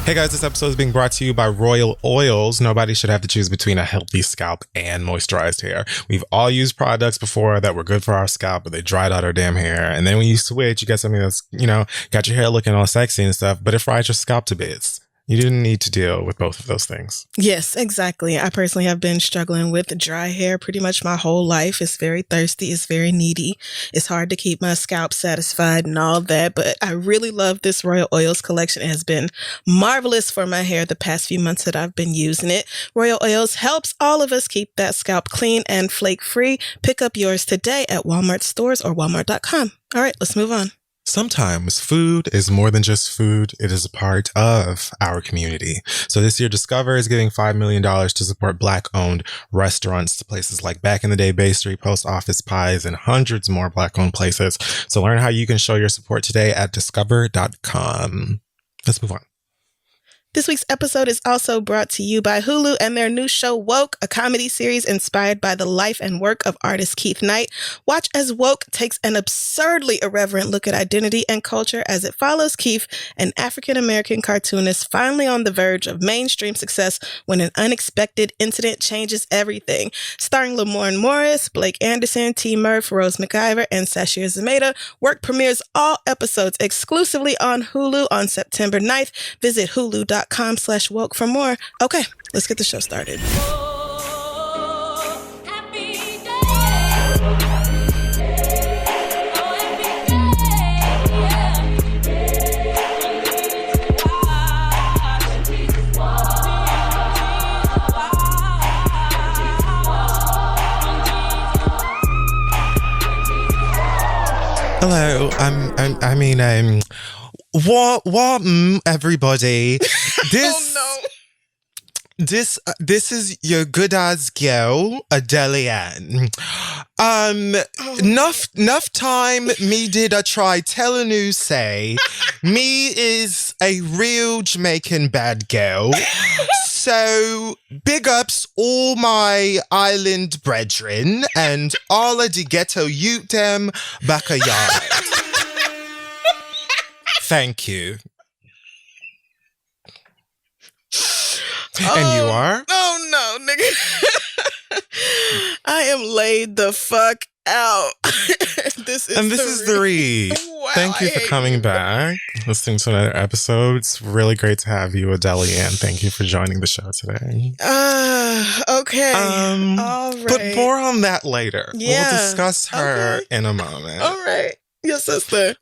Hey guys, this episode is being brought to you by Royal Oils. Nobody should have to choose between a healthy scalp and moisturized hair. We've all used products before that were good for our scalp, but they dried out our damn hair. And then when you switch, you get something that's, got your hair looking all sexy and stuff, but it fried your scalp to bits. You didn't need to deal with both of those things. Yes, exactly. I personally have been struggling with dry hair pretty much my whole life. It's very thirsty. It's very needy. It's hard to keep my scalp satisfied and all that. But I really love this Royal Oils collection. It has been marvelous for my hair the past few months that I've been using it. Royal Oils helps all of us keep that scalp clean and flake-free. Pick up yours today at Walmart stores or walmart.com. All right, let's move on. Sometimes food is more than just food. It is a part of our community. So this year, Discover is giving $5 million to support Black-owned restaurants to places like Back in the Day Bay Street, Post Office Pies, and hundreds more Black-owned places. So learn how you can show your support today at discover.com. Let's move on. This week's episode is also brought to you by Hulu and their new show, Woke, a comedy series inspired by the life and work of artist Keith Knight. Watch as Woke takes an absurdly irreverent look at identity and culture as it follows Keith, an African-American cartoonist finally on the verge of mainstream success when an unexpected incident changes everything. Starring Lamorne Morris, Blake Anderson, T. Murph, Rose McIver, and Sashir Zamata, Work premieres all episodes exclusively on Hulu on September 9th. Visit hulu.com/woke for more. Okay, let's get the show started. Hello, everybody. This, Oh this is your good ass girl, Adele. Enough time me did I try telling you say, me is a real Jamaican bad girl. So, big ups all my island brethren and all of the ghetto youth them back a yard. Thank you. And you are? Oh no, nigga. I am laid the fuck out. This is the read. Wow, Thank you for coming back, listening to another episode. It's really great to have you, Adele, and thank you for joining the show today. Okay. All right. But more on that later. Yeah. We'll discuss her in a moment. All right. Your sister.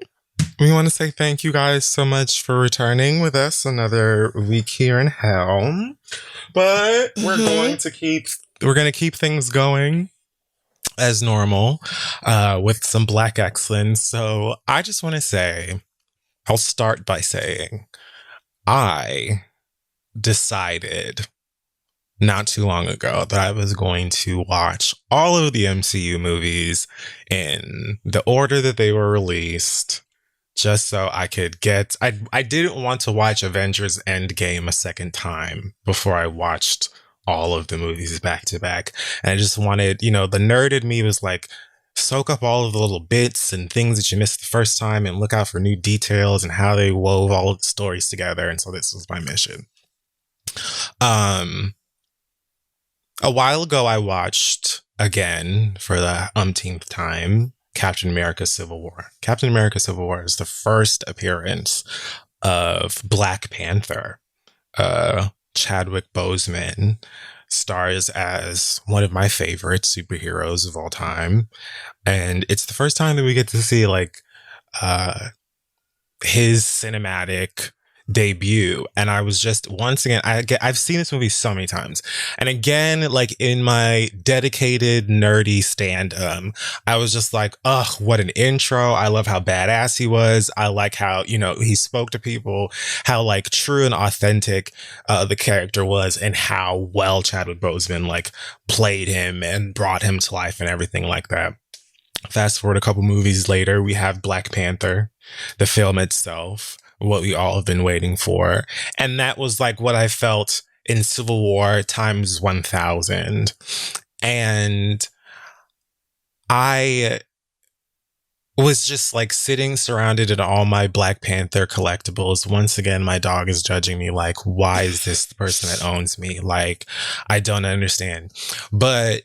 We want to say thank you guys so much for returning with us another week here in hell. But we're going to keep things going as normal, with some Black excellence. So I just want to say, I'll start by saying, I decided not too long ago that I was going to watch all of the MCU movies in the order that they were released, just so I could I didn't want to watch Avengers Endgame a second time before I watched all of the movies back to back. And I just wanted, the nerd in me was like, soak up all of the little bits and things that you missed the first time and look out for new details and how they wove all of the stories together. And so this was my mission. A while ago, I watched again for the umpteenth time Captain America Civil War. Captain America Civil War is the first appearance of Black Panther. Chadwick Boseman stars as one of my favorite superheroes of all time. And it's the first time that we get to see his cinematic debut. And I was just, once again, I've seen this movie so many times. And again, in my dedicated nerdy stand-up, I was just like, ugh, what an intro. I love how badass he was. I like how, he spoke to people, how true and authentic the character was, and how well Chadwick Boseman played him and brought him to life and everything like that. Fast forward a couple movies later, we have Black Panther, the film itself, what we all have been waiting for. And that was what I felt in Civil War times 1000. And I was just like sitting surrounded in all my Black Panther collectibles. Once again, my dog is judging me like, why is this the person that owns me? Like, I don't understand. But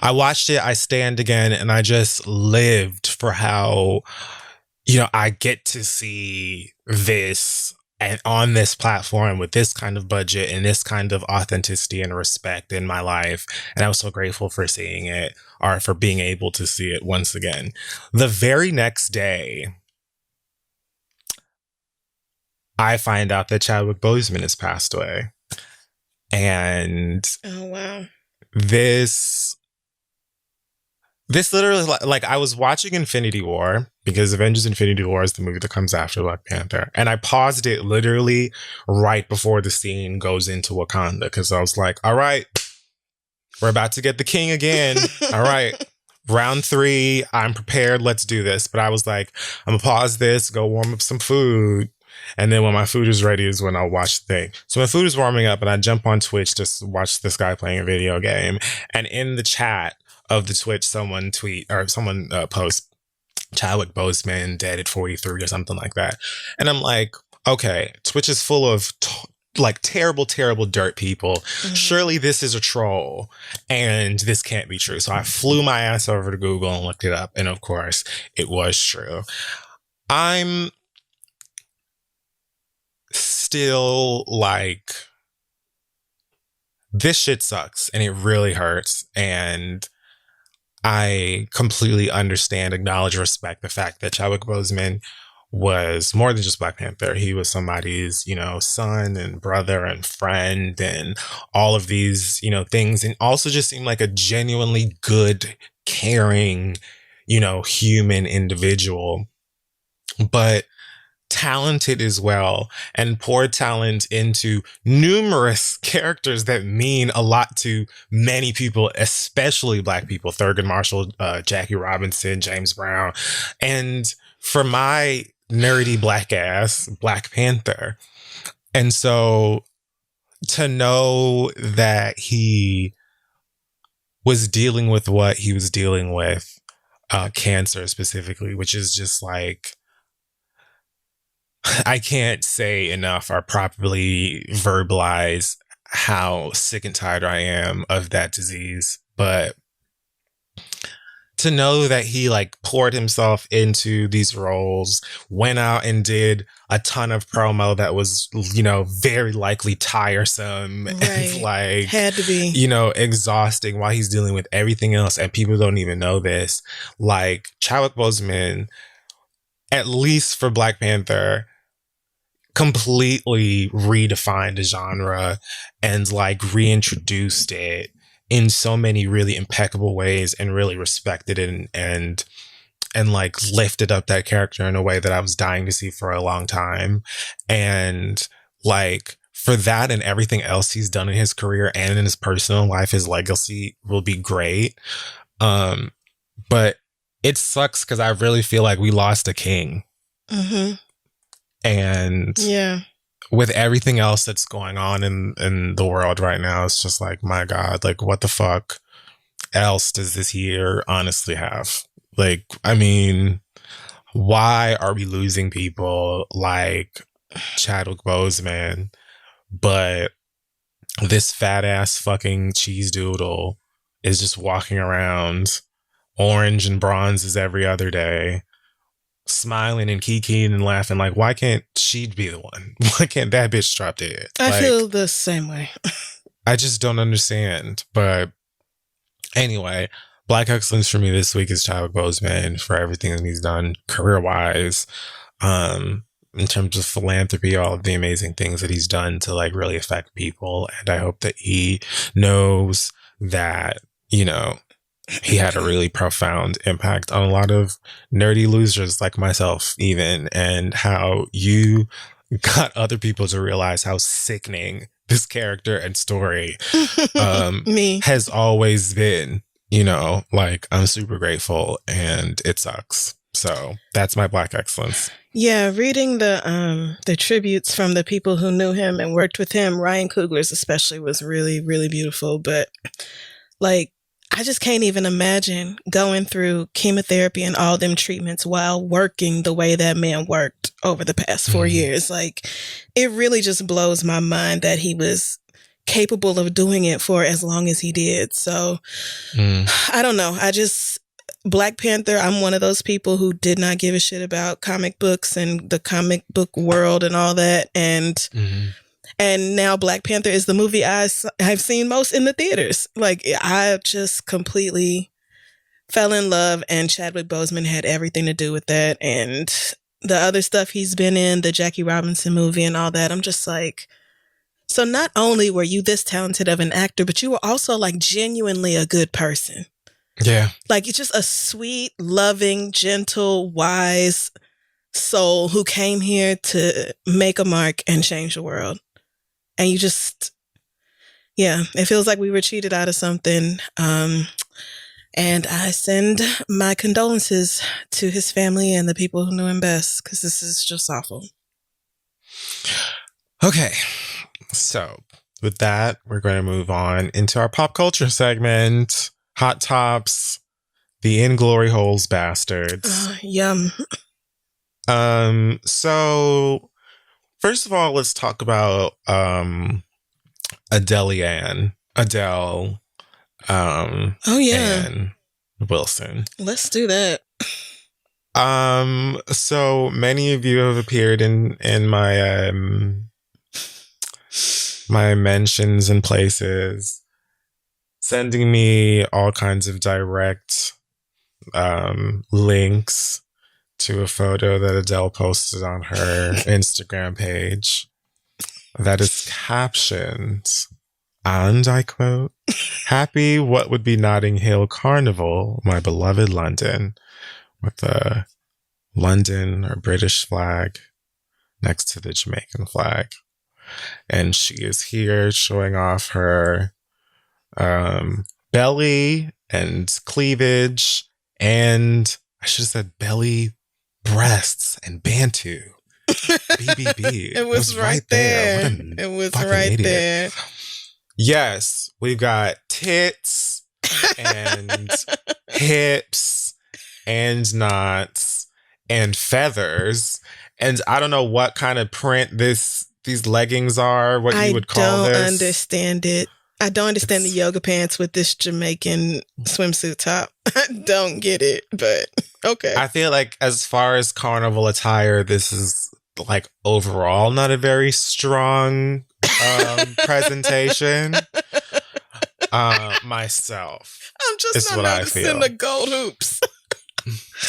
I watched it, I stand again, and I just lived for how, I get to see this and on this platform with this kind of budget and this kind of authenticity and respect in my life. And I was so grateful for seeing it, or for being able to see it once again. The very next day, I find out that Chadwick Boseman has passed away. And oh wow. This literally, like, I was watching Infinity War, because Avengers Infinity War is the movie that comes after Black Panther. And I paused it literally right before the scene goes into Wakanda, because I was like, all right, we're about to get the king again. All right, round 3, I'm prepared. Let's do this. But I was like, I'm going to pause this, go warm up some food. And then when my food is ready is when I'll watch the thing. So my food is warming up and I jump on Twitch to watch this guy playing a video game. And in the chat of the Twitch, someone post Chadwick Boseman dead at 43 or something like that. And I'm like, okay, Twitch is full of terrible, terrible dirt people. Mm-hmm. Surely this is a troll and this can't be true. So I flew my ass over to Google and looked it up. And of course it was true. I'm still like, this shit sucks and it really hurts. And I completely understand, acknowledge, respect the fact that Chadwick Boseman was more than just Black Panther. He was somebody's, son and brother and friend and all of these, things. And also just seemed like a genuinely good, caring, human individual. But talented as well, and poured talent into numerous characters that mean a lot to many people, especially Black people. Thurgood Marshall, Jackie Robinson, James Brown. And for my nerdy Black ass, Black Panther. And so to know that he was dealing with what he was dealing with, cancer specifically, which is just like, I can't say enough or properly verbalize how sick and tired I am of that disease. But to know that he poured himself into these roles, went out and did a ton of promo that was, very likely tiresome, right. And had to be, exhausting while he's dealing with everything else. And people don't even know this. Chadwick Boseman, at least for Black Panther, completely redefined the genre and reintroduced it in so many really impeccable ways, and really respected it and lifted up that character in a way that I was dying to see for a long time. And for that and everything else he's done in his career and in his personal life, his legacy will be great. But it sucks because I really feel like we lost a king. Mm-hmm. And yeah, with everything else that's going on in the world right now, it's just like, my God, what the fuck else does this year honestly have? I mean, why are we losing people like Chadwick Boseman, but this fat ass fucking cheese doodle is just walking around orange and bronze every other day, smiling and kikiing and laughing? Why can't she be the one? Why can't that bitch drop dead? I feel the same way. I just don't understand. But anyway, Black excellence for me this week is Chadwick Boseman, for everything that he's done career-wise, in terms of philanthropy, all of the amazing things that he's done to really affect people. And I hope that he knows that, he had a really profound impact on a lot of nerdy losers like myself, even, and how you got other people to realize how sickening this character and story has always been. I'm super grateful, and it sucks. So that's my Black excellence. Yeah, reading the tributes from the people who knew him and worked with him, Ryan Coogler's especially, was really, really beautiful. But I just can't even imagine going through chemotherapy and all them treatments while working the way that man worked over the past 4 years. Like, it really just blows my mind that he was capable of doing it for as long as he did. So I don't know. Black Panther, I'm one of those people who did not give a shit about comic books and the comic book world and all that. And now Black Panther is the movie I've seen most in the theaters. Like, I just completely fell in love, and Chadwick Boseman had everything to do with that. And the other stuff he's been in, the Jackie Robinson movie and all that, I'm just like, so not only were you this talented of an actor, but you were also like genuinely a good person. Yeah. Like, you're just a sweet, loving, gentle, wise soul who came here to make a mark and change the world. And you just, yeah, it feels like we were cheated out of something. And I send my condolences to his family and the people who knew him best, because this is just awful. Okay. So with that, we're going to move on into our pop culture segment. Hot Tops, the In Glory Holes Bastards. Yum. So first of all, let's talk about Adele. Oh yeah. And Wilson. Let's do that. So many of you have appeared in my my mentions and places, sending me all kinds of direct links to a photo that Adele posted on her Instagram page that is captioned, and I quote, "Happy what would be Notting Hill Carnival, my beloved London," with a London or British flag next to the Jamaican flag. And she is here showing off her belly and cleavage, and I should have said belly, breasts, and Bantu. BBB. It was right there. It was right there. Yes, we've got tits and hips and knots and feathers, and I don't know what kind of print these leggings are. What you would call this? I don't understand it. I don't understand the yoga pants with this Jamaican swimsuit top. I don't get it, but okay. I feel like as far as carnival attire, this is like overall not a very strong presentation. Myself. I'm just not noticing the gold hoops.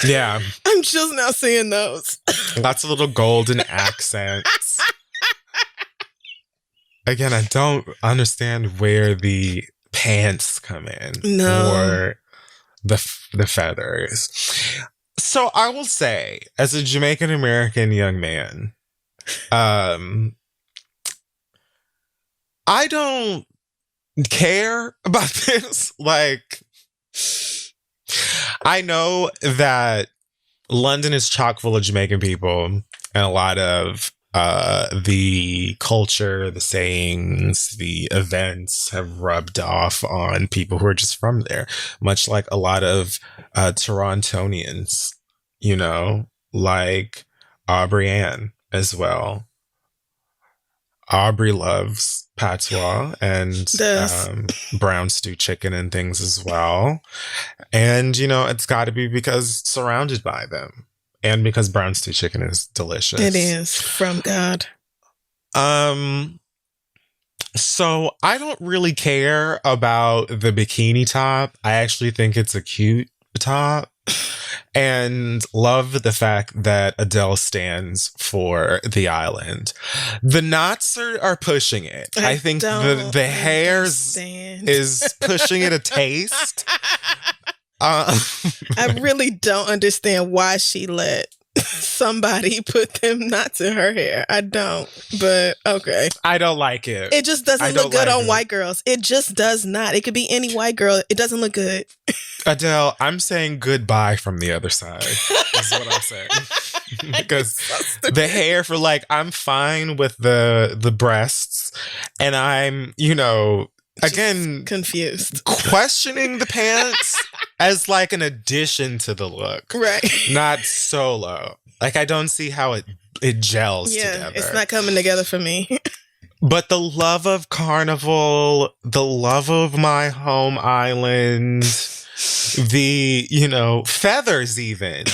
Yeah. I'm just now seeing those. Lots of little golden accents. Again, I don't understand where the pants come in. No. Or the feathers. So I will say, as a Jamaican American young man, I don't care about this. Like, I know that London is chock full of Jamaican people, and a lot of the culture, the sayings, the events have rubbed off on people who are just from there, much like a lot of Torontonians, you know, like Aubrey Ann as well. Aubrey loves patois and brown stew chicken and things as well. And, you know, it's got to be because surrounded by them. And because brown stew chicken is delicious. It is, from God. So I don't really care about the bikini top. I actually think it's a cute top. And love the fact that Adele stands for the island. The knots are pushing it. I think the hair is pushing it a taste. I really don't understand why she let somebody put them knots in her hair. I don't, but okay. I don't like it. It just doesn't look good on white girls. It just does not. It could be any white girl. It doesn't look good. Adele, I'm saying goodbye from the other side. Is what I'm saying. Because the hair for I'm fine with the breasts, and I'm, you know, Again, confused. Questioning the pants as like an addition to the look. Right. Not solo. Like, I don't see how it gels together. It's not coming together for me. But the love of Carnival, the love of my home island, the, feathers even.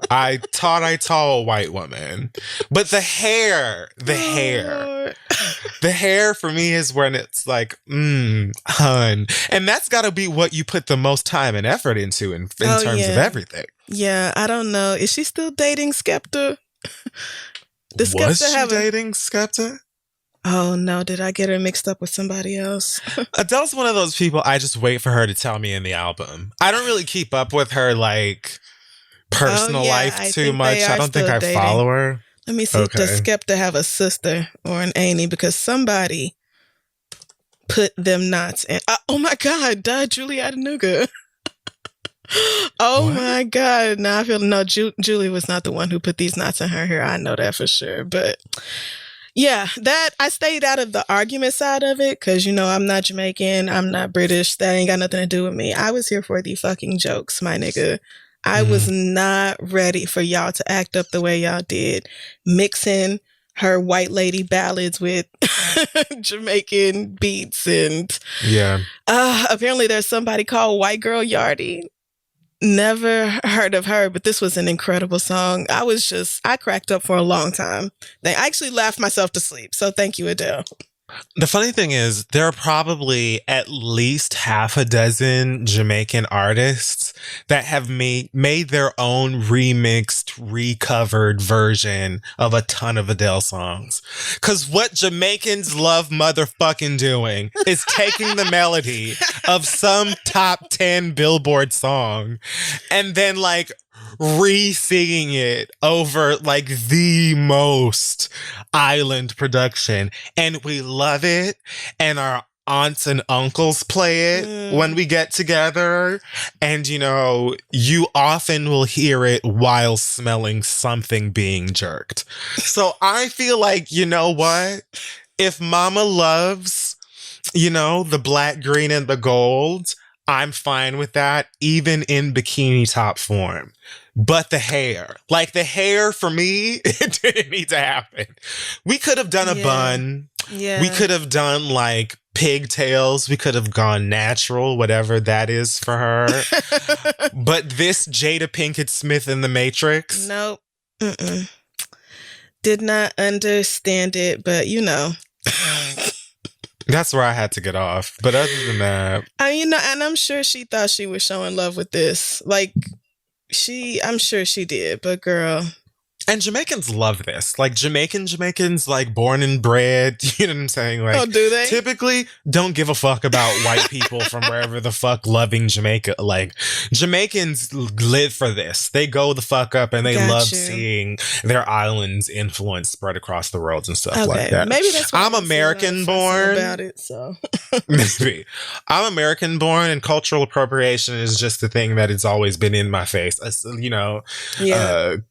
I thought I saw a white woman. But the hair for me is when it's like, hun. And that's got to be what you put the most time and effort into in terms of everything. Yeah, I don't know. Is she still dating Skepta? Was she dating Skepta? Oh, no. Did I get her mixed up with somebody else? Adele's one of those people I just wait for her to tell me in the album. I don't really keep up with her, like, personal life too much. I don't think I follow her. Let me see. Okay. Does Skepta have a sister or an auntie? Because somebody put them knots in. Oh, my God. Julie Adenuga. Oh, my God. Now I feel Julie was not the one who put these knots in her hair. I know that for sure. But yeah, that I stayed out of the argument side of it because, I'm not Jamaican. I'm not British. That ain't got nothing to do with me. I was here for the fucking jokes, my nigga. I was not ready for y'all to act up the way y'all did, mixing her white lady ballads with Jamaican beats. And apparently there's somebody called White Girl Yardie. Never heard of her, but this was an incredible song. I cracked up for a long time. I actually laughed myself to sleep. So thank you, Adele. The funny thing is, there are probably at least half a dozen Jamaican artists that have made their own remixed, recovered version of a ton of Adele songs. Because what Jamaicans love motherfucking doing is taking the melody of some top 10 Billboard song and then like re-singing it over like the most island production, and we love it, and our aunts and uncles play it when we get together, and you often will hear it while smelling something being jerked. So I feel like, what, if mama loves the black, green, and the gold, I'm fine with that, even in bikini top form. But the hair for me, it didn't need to happen. We could have done a bun. Yeah. We could have done like pigtails. We could have gone natural, whatever that is for her. But this Jada Pinkett Smith in the Matrix. Nope. Did not understand it, but That's where I had to get off. But other than that, and I'm sure she thought she was showing love with this. Like, I'm sure she did, but girl. And Jamaicans love this. Like, Jamaicans, like, born and bred, you know what I'm saying? Like, oh, do they? Typically don't give a fuck about white people from wherever the fuck loving Jamaica. Like, Jamaicans live for this. They go the fuck up and they love seeing their islands' influence spread across the world and stuff like that. Maybe that's why I'm American born. About it, so. Maybe. I'm American born, and cultural appropriation is just the thing that it's always been in my face.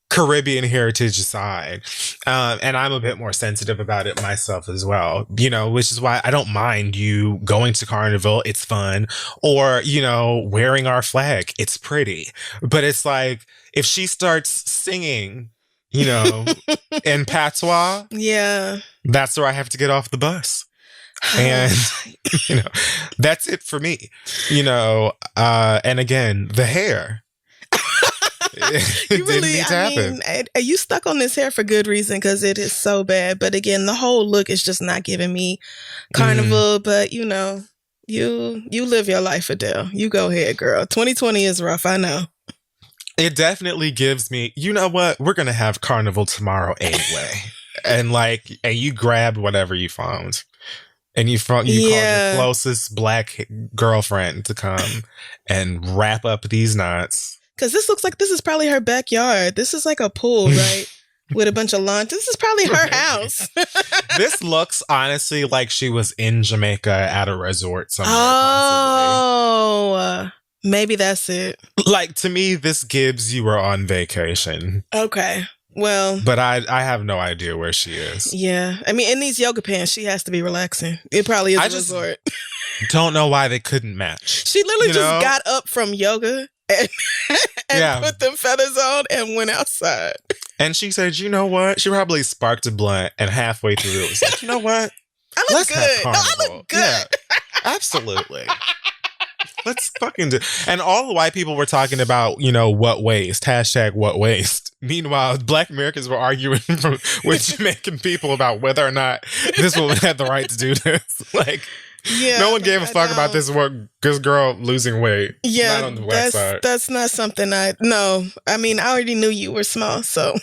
Caribbean heritage aside. And I'm a bit more sensitive about it myself as well, which is why I don't mind you going to Carnival. It's fun. Or, wearing our flag. It's pretty. But it's like, if she starts singing, in patois, that's where I have to get off the bus. And, that's it for me, and again, the hair. You really, you stuck on this hair for good reason, because it is so bad. But again, the whole look is just not giving me Carnival. But you live your life, Adele. You go ahead, girl. 2020 is rough, I know. It definitely gives me, you know what? We're gonna have Carnival tomorrow anyway, and you grabbed whatever you found. And you called your closest black girlfriend to come and wrap up these knots. Because this looks like this is probably her backyard. This is like a pool, right? With a bunch of lawn. This is probably her house. This looks honestly like she was in Jamaica at a resort somewhere. Oh, maybe that's it. Like, to me, this gives you were on vacation. Okay. Well, but I have no idea where she is. Yeah. I mean, in these yoga pants, she has to be relaxing. It probably is a resort. Don't know why they couldn't match. She literally just got up from yoga and put them feathers on and went outside. And she said, you know what? She probably sparked a blunt and halfway through it was like, you know what? I look good. No, I look good. Yeah, absolutely. Let's fucking do. And all the white people were talking about, what waste, hashtag what waste. Meanwhile, Black Americans were arguing with Jamaican people about whether or not this woman had the right to do this. Like, no one gave a fuck about this girl losing weight. Yeah, not on the west side. That's not something no. I mean, I already knew you were small, so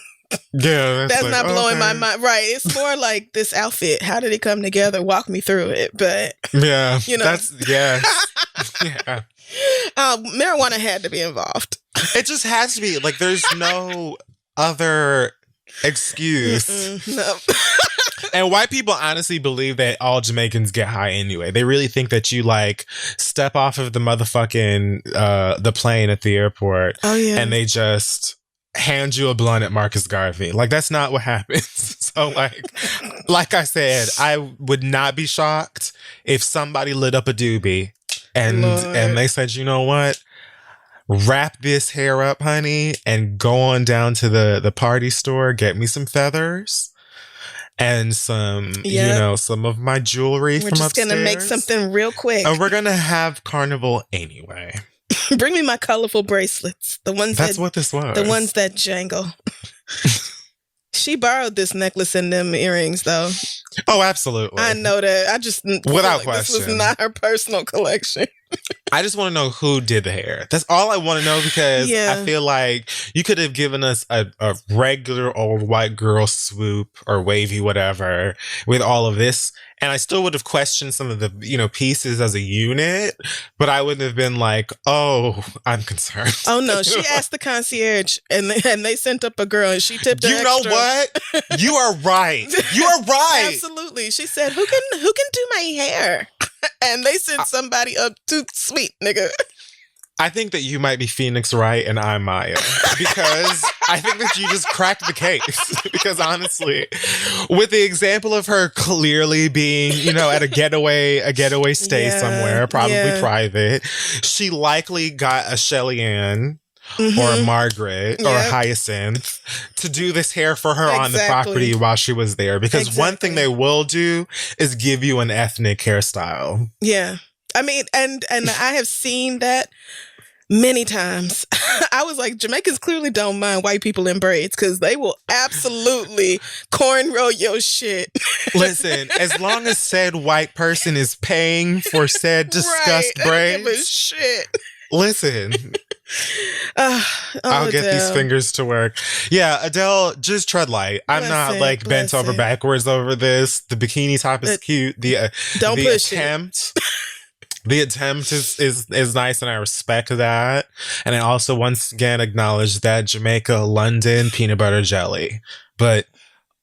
yeah, that's not blowing my mind. Right? It's more like this outfit. How did it come together? Walk me through it. But yeah, yeah. Marijuana had to be involved. It just has to be. Like, there's no other excuse. No. And white people honestly believe that all Jamaicans get high anyway. They really think that you step off of the motherfucking the plane at the airport. Oh yeah. And they just hand you a blunt at Marcus Garvey. Like, that's not what happens. So like I said, I would not be shocked if somebody lit up a doobie and they said, you know what? Wrap this hair up, honey, and go on down to the party store, get me some feathers. And some of my jewelry from upstairs. We're just going to make something real quick. And we're going to have carnival anyway. Bring me my colorful bracelets. That's what this was. The ones that jangle. She borrowed this necklace and them earrings, though. Oh, absolutely. I know that. I just without question, this was not her personal collection. I just want to know who did the hair. That's all I want to know, because I feel like you could have given us a regular old white girl swoop or wavy whatever with all of this, and I still would have questioned some of the pieces as a unit, but I wouldn't have been like, oh, I'm concerned. Oh no, she asked the concierge, and they sent up a girl, and she tipped her extra. You know what? You are right. You are right. Absolutely. She said, "Who can do my hair?" And they sent somebody up too sweet, nigga. I think that you might be Phoenix Wright and I'm Maya, because I think that you just cracked the case. Because honestly, with the example of her clearly being, at a getaway stay somewhere, probably private, she likely got a Shelly Ann or a Margaret or a Hyacinth to do this hair for her on the property while she was there. Because one thing they will do is give you an ethnic hairstyle. Yeah. I mean, and I have seen that many times. I was like, Jamaicans clearly don't mind white people in braids, because they will absolutely cornrow your shit. Listen, as long as said white person is paying for said disgust braids. I don't give a shit. Listen. I'll get these fingers to work. Yeah, Adele, just tread light. I'm not bent over backwards over this. The bikini top is cute. The attempt. The attempt is nice, and I respect that. And I also once again acknowledge that Jamaica, London, peanut butter jelly. But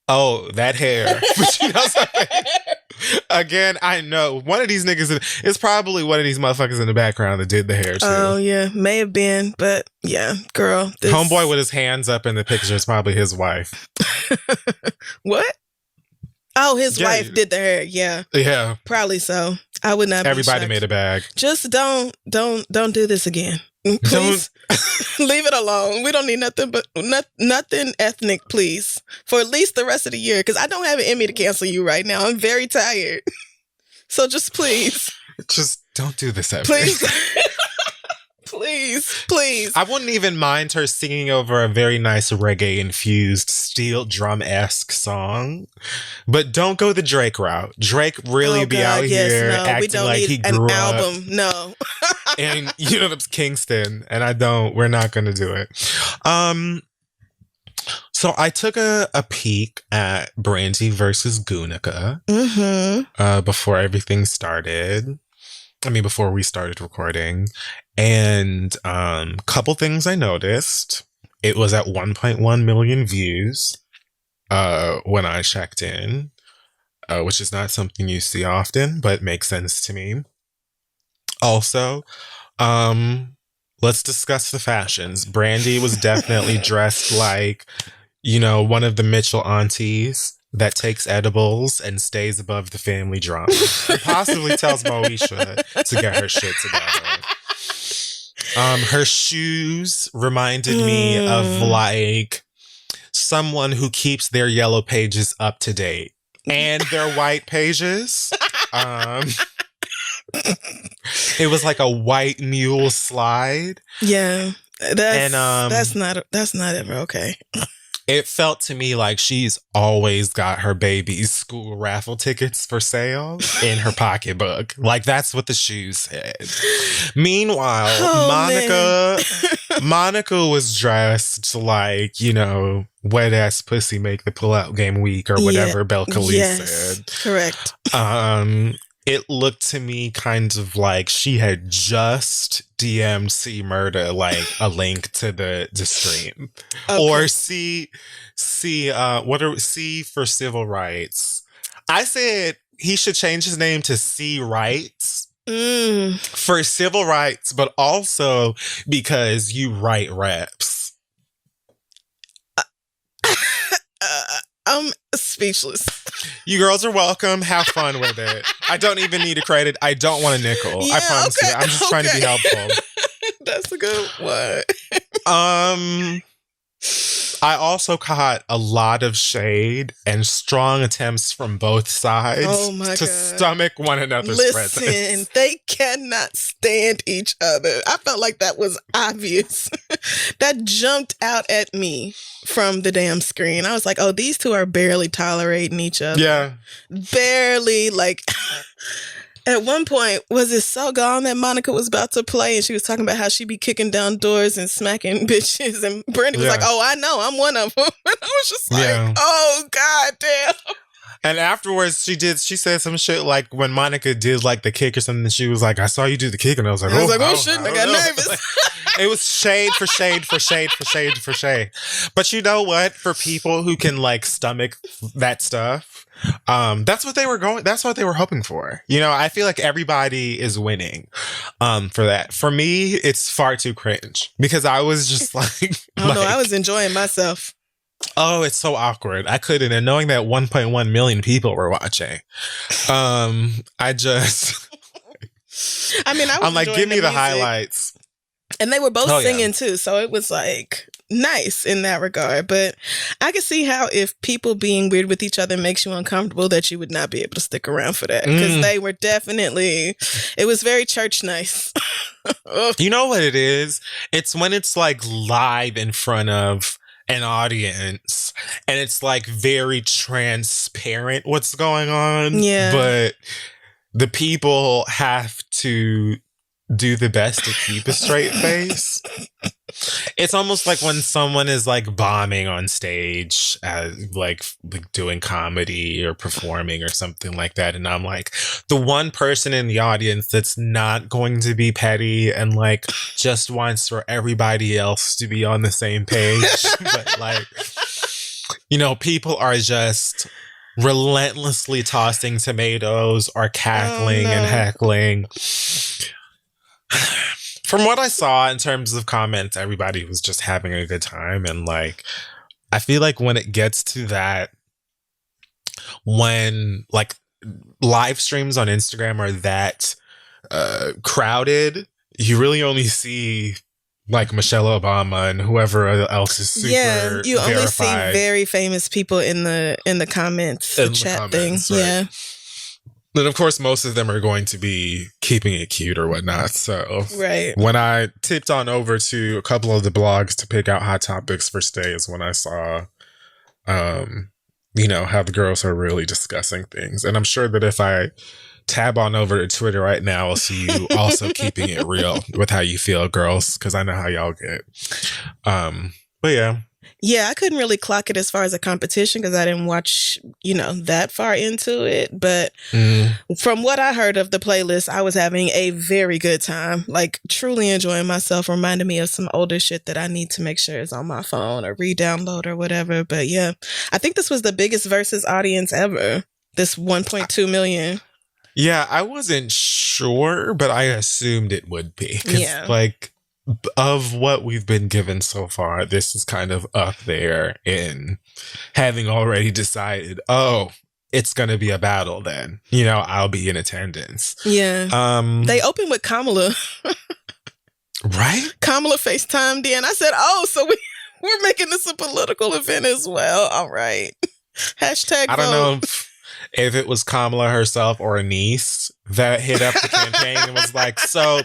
that hair. But you know something? Again, I know one of these niggas is probably one of these motherfuckers in the background that did the hair too. Oh yeah, may have been, but yeah, girl. Homeboy with his hands up in the picture is probably his wife. What? Oh, his wife did the hair. Yeah. Yeah. Probably so. I would not. Everybody made a bag. Just don't do this again. Please leave it alone. We don't need nothing but nothing ethnic, please, for at least the rest of the year. Because I don't have it in me to cancel you right now. I'm very tired. So just please. Just don't do this ever. Please. Please. I wouldn't even mind her singing over a very nice reggae-infused steel drum-esque song. But don't go the Drake route. Drake really out here acting like he grew up. Album. No. And it's Kingston. And we're not going to do it. So I took a peek at Brandy versus Gunna before everything started. Before we started recording. And couple things I noticed. It was at 1.1 million views when I checked in, which is not something you see often, but makes sense to me. Also, let's discuss the fashions. Brandy was definitely dressed like one of the Mitchell aunties that takes edibles and stays above the family drama. And possibly tells Moesha to get her shit together. Her shoes reminded me of like someone who keeps their yellow pages up to date and their white pages. It was like a white mule slide. Yeah. That's not ever okay. It felt to me like she's always got her baby's school raffle tickets for sale in her pocketbook. Like, that's what the shoes said. Meanwhile, Monica was dressed like, wet ass pussy make the pull out game weak or whatever Belle Khalifa said. Correct. It looked to me kind of like she had just DM'd CMurder like a link to the stream. Okay. Or C for civil rights. I said he should change his name to C Rights for civil rights, but also because you write raps. I'm speechless. You girls are welcome. Have fun with it. I don't even need a credit. I don't want a nickel. I promise you. I'm just trying to be helpful. That's a good one. I also caught a lot of shade and strong attempts from both sides to stomach one another's presence. Listen, they cannot stand each other. I felt like that was obvious. That jumped out at me from the damn screen. I was like, oh, these two are barely tolerating each other. Yeah. Barely, like... At one point, was it So Gone that Monica was about to play and she was talking about how she be kicking down doors and smacking bitches, and Brandy was like, oh, I know, I'm one of them. And I was just like, oh, god damn. And afterwards, she said some shit like when Monica did like the kick or something, she was like, I saw you do the kick, and I was like, oh shit, I got nervous. It was shade for shade for shade for shade for shade. But you know what? For people who can like stomach that stuff, that's what they were hoping for. I feel like everybody is winning for that. For me, it's far too cringe because I was just like, I was enjoying myself. Oh, it's so awkward. I couldn't. And knowing that 1.1 million people were watching, I'm like, give me the highlights. And they were both singing too. So it was like nice in that regard. But I could see how if people being weird with each other makes you uncomfortable, that you would not be able to stick around for that. Because they were definitely, it was very church nice. You know what it is? It's when it's like live in front of an audience and it's like very transparent what's going on. Yeah. But the people have to do the best to keep a straight face. It's almost like when someone is like bombing on stage as like doing comedy or performing or something like that, and I'm like the one person in the audience that's not going to be petty and like just wants for everybody else to be on the same page. But like, people are just relentlessly tossing tomatoes or cackling and heckling. From what I saw in terms of comments, everybody was just having a good time. And like, I feel like when it gets to that, when like live streams on Instagram are that crowded, you really only see like Michelle Obama and whoever else is super you verified. only see very famous people in the comments, the chat thing. Right? Yeah. And of course, most of them are going to be keeping it cute or whatnot. So right. When I tipped on over to a couple of the blogs to pick out hot topics for Stay is when I saw, how the girls are really discussing things. And I'm sure that if I tab on over to Twitter right now, I'll see you also keeping it real with how you feel, girls, because I know how y'all get. But yeah. Yeah, I couldn't really clock it as far as a competition because I didn't watch, that far into it. But from what I heard of the playlist, I was having a very good time, like truly enjoying myself, reminding me of some older shit that I need to make sure is on my phone or re-download or whatever. But yeah, I think this was the biggest Versus audience ever, this 1.2 million. Yeah, I wasn't sure, but I assumed it would be. Yeah. Like, of what we've been given so far, this is kind of up there in having already decided, oh, it's going to be a battle then. You know, I'll be in attendance. Yeah. They opened with Kamala. Right? Kamala FaceTimed in. I said, oh, so we're making this a political event as well. All right. Hashtag I don't vote. know if it was Kamala herself or a niece that hit up the campaign and was like, so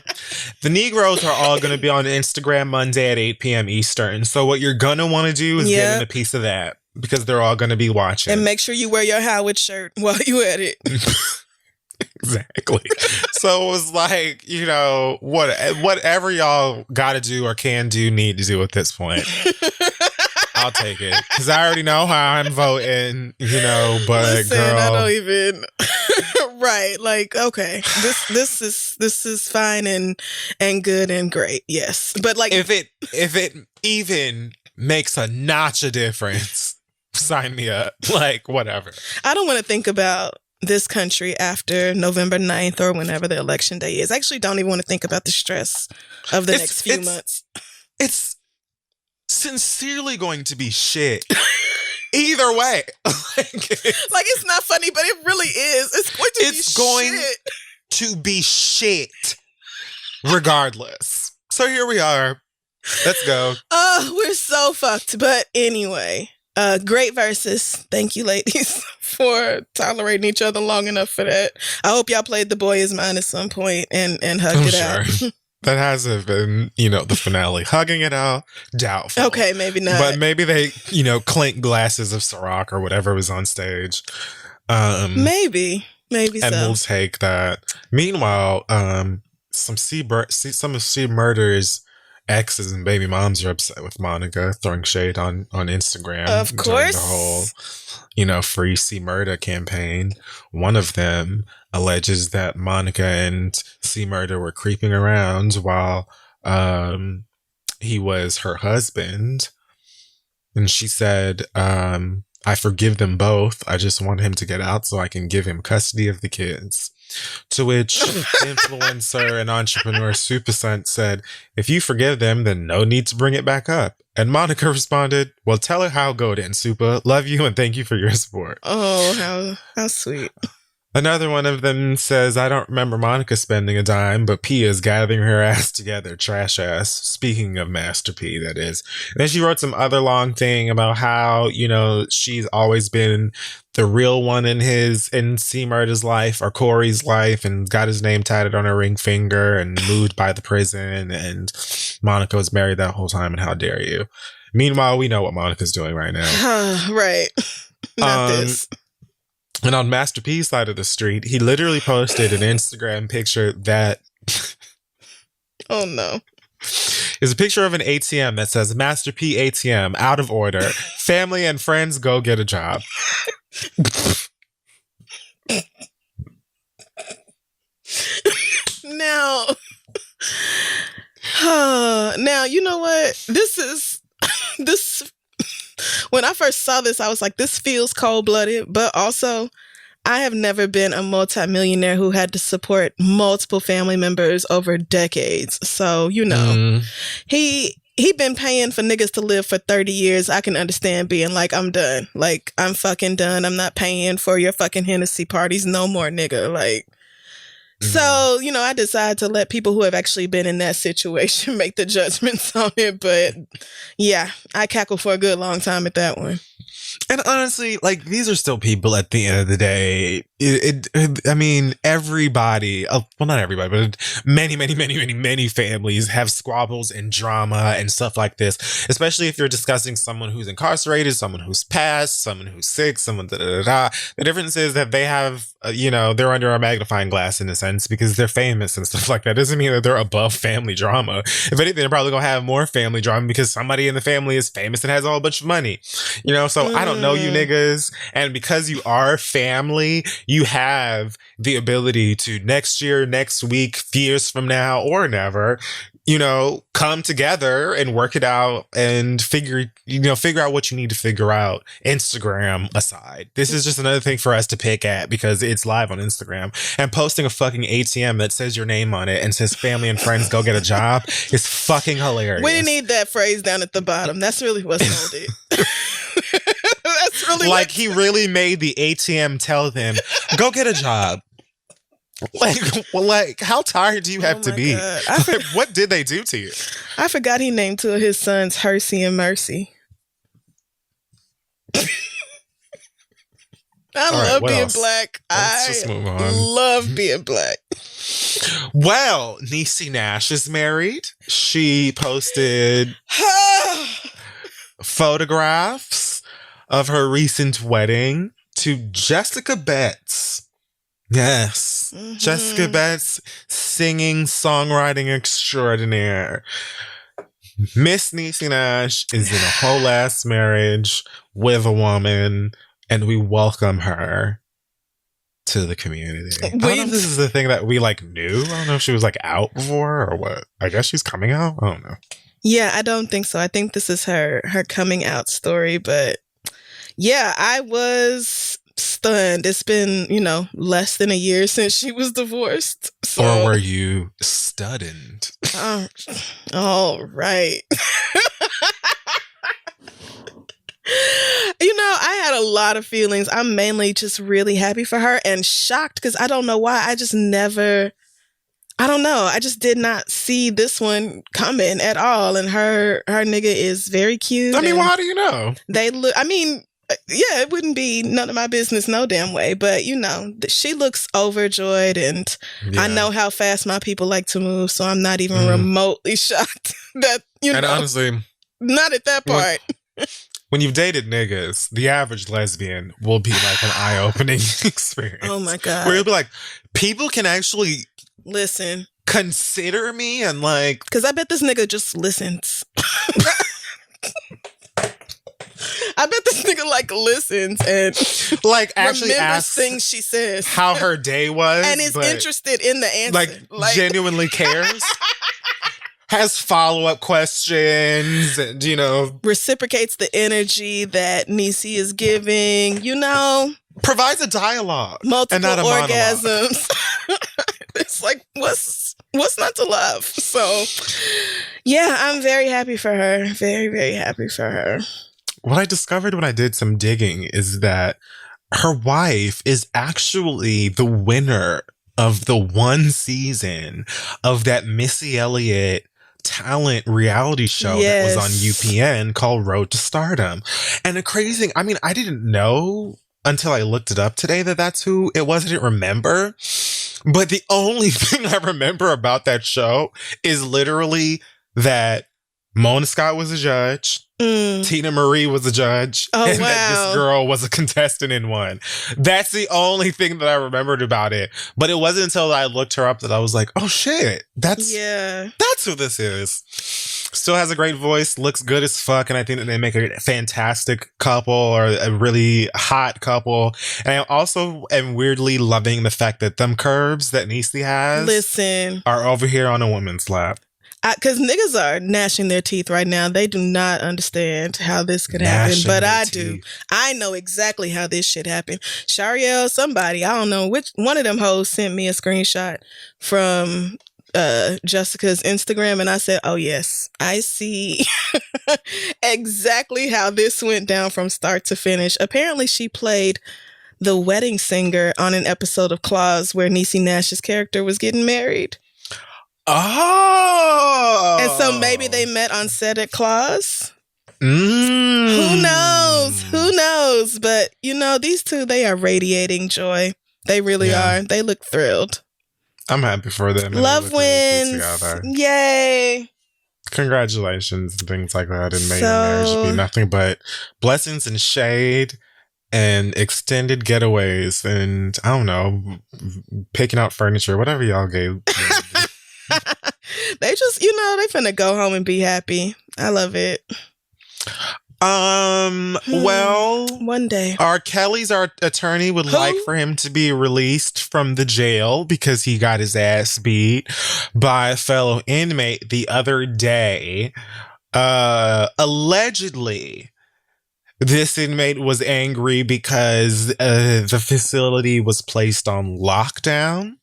the Negroes are all going to be on Instagram Monday at 8 p.m. Eastern. So what you're going to want to do is get in a piece of that because they're all going to be watching. And make sure you wear your Howard shirt while you at it. Exactly. So it was like, you know, whatever y'all got to do or can do, need to do at this point. I'll take it because I already know how I'm voting, you know. But listen, girl, I don't even. Right, like okay, this is fine and good and great, yes. But like, if it even makes a notch of difference, sign me up. Like whatever. I don't want to think about this country after November 9th or whenever the election day is. I actually don't even want to think about the stress of the next few months. It's sincerely going to be shit. Either way. like it's not funny, but it really is. It's going to be shit. Regardless. So here we are. Let's go. Oh, we're so fucked. But anyway, great verses. Thank you, ladies, for tolerating each other long enough for that. I hope y'all played The Boy Is Mine at some point and hugged it out. That hasn't been, you know, the finale. Hugging it out, doubtful. Okay, maybe not. But maybe they, you know, clink glasses of Ciroc or whatever was on stage. Maybe and so. we'll take that. Meanwhile, some of CMurder's exes and baby moms are upset with Monica, throwing shade on Instagram. Of course. The whole, you know, free CMurder campaign. One of them alleges that Monica and CMurder were creeping around while he was her husband. And she said, I forgive them both. I just want him to get out so I can give him custody of the kids. To which influencer and entrepreneur Supersent said, if you forgive them, then no need to bring it back up. And Monica responded, well, tell her how go then, Super. Love you and thank you for your support. Oh, how sweet. Another one of them says, I don't remember Monica spending a dime, but P is gathering her ass together, trash ass. Speaking of Master P, that is. And then she wrote some other long thing about how, you know, she's always been the real one in CMurder's life or Corey's life and got his name tatted on her ring finger and moved by the prison. And Monica was married that whole time. And how dare you? Meanwhile, we know what Monica's doing right now. Right. Not this. And on Master P's side of the street, he literally posted an Instagram picture that... oh, no. Is a picture of an ATM that says, Master P ATM, out of order. Family and friends, go get a job. Now, you know what? This when I first saw this, I was like, this feels cold-blooded, but also I have never been a multimillionaire who had to support multiple family members over decades. So, you know, he been paying for niggas to live for 30 years. I can understand being like, I'm done. Like, I'm fucking done. I'm not paying for your fucking Hennessy parties no more, nigga. Like, so, you know, I decided to let people who have actually been in that situation make the judgments on it. But yeah, I cackled for a good long time at that one. And honestly, like, these are still people at the end of the day. I mean, everybody, well, not everybody, but many families have squabbles and drama and stuff like this, especially if you're discussing someone who's incarcerated, someone who's passed, someone who's sick, someone da-da-da-da. The difference is that they have, you know, they're under a magnifying glass in a sense because they're famous and stuff like that. Doesn't mean that they're above family drama. If anything, they're probably going to have more family drama because somebody in the family is famous and has a whole bunch of money, you know? So I don't know you niggas. And because you are family, you have the ability to next year, next week, years from now, or never, come together and work it out and figure out what you need to figure out, Instagram aside. This is just another thing for us to pick at because it's live on Instagram. And posting a fucking ATM that says your name on it and says family and friends go get a job is fucking hilarious. We didn't need that phrase down at the bottom. That's really what sold it. That's really like he really made the ATM tell them, go get a job. Like, how tired do you have to be? What did they do to you? I forgot he named two of his sons Hersey and Mercy. I love being black. Let's just move on. Love being black. Well, Niecy Nash is married. She posted photographs of her recent wedding to Jessica Betts. Yes. Mm-hmm. Jessica Betts, singing, songwriting extraordinaire. Miss Niecy Nash is in a whole ass marriage with a woman, and we welcome her to the community. I don't know if this is the thing that we knew. I don't know if she was out before or what. I guess she's coming out. I don't know. Yeah, I don't think so. I think this is her coming out story, but yeah, I was stunned. It's been, less than a year since she was divorced. So. Or were you stunned? All right. I had a lot of feelings. I'm mainly just really happy for her and shocked because I don't know why. I just did not see this one coming at all. And her nigga is very cute. I mean, well, how do you know? Yeah, it wouldn't be none of my business no damn way. But, she looks overjoyed. And I know how fast my people like to move. So I'm not even remotely shocked that, And honestly, not at that part. When you've dated niggas, the average lesbian will be an eye-opening experience. Oh, my God. Where you'll be like, people can actually... Listen. Consider me and Because I bet this nigga just listens. I bet this nigga listens and actually remembers asks things she says, how her day was, and is interested in the answer, genuinely cares, has follow-up questions, and reciprocates the energy that Niecy is giving. Provides a dialogue, multiple and not a orgasms. It's what's not to love? So, yeah, I'm very happy for her. Very, very happy for her. What I discovered when I did some digging is that her wife is actually the winner of the one season of that Missy Elliott talent reality show that was on UPN called Road to Stardom. And the crazy thing, I didn't know until I looked it up today that that's who it was. I didn't remember. But the only thing I remember about that show is literally that Mona Scott was a judge. Tina Marie was a judge. And that this girl was a contestant in one. That's the only thing that I remembered about it. But it wasn't until I looked her up that I was like, oh shit, that's who this is. Still has a great voice, looks good as fuck, and I think that they make a fantastic couple, or a really hot couple. And I also am weirdly loving the fact that them curves that Niecy has are over here on a woman's lap. Because niggas are gnashing their teeth right now. They do not understand how this could happen, but I do. I know exactly how this shit happened. Shariel, somebody, I don't know which one of them hoes sent me a screenshot from Jessica's Instagram, and I said, oh yes, I see exactly how this went down from start to finish. Apparently she played the wedding singer on an episode of Claws where Niecy Nash's character was getting married. Oh! And so maybe they met on set at Claws. Who knows? Who knows? But, these two, they are radiating joy. They really are. They look thrilled. I'm happy for them. Love wins. Yay. Congratulations and things like that. And may your marriage be nothing but blessings and shade and extended getaways and, I don't know, picking out furniture, whatever y'all gave. They just, they finna go home and be happy. I love it. Well, one day. R. Kelly's attorney would like for him to be released from the jail because he got his ass beat by a fellow inmate the other day. Allegedly, this inmate was angry because the facility was placed on lockdown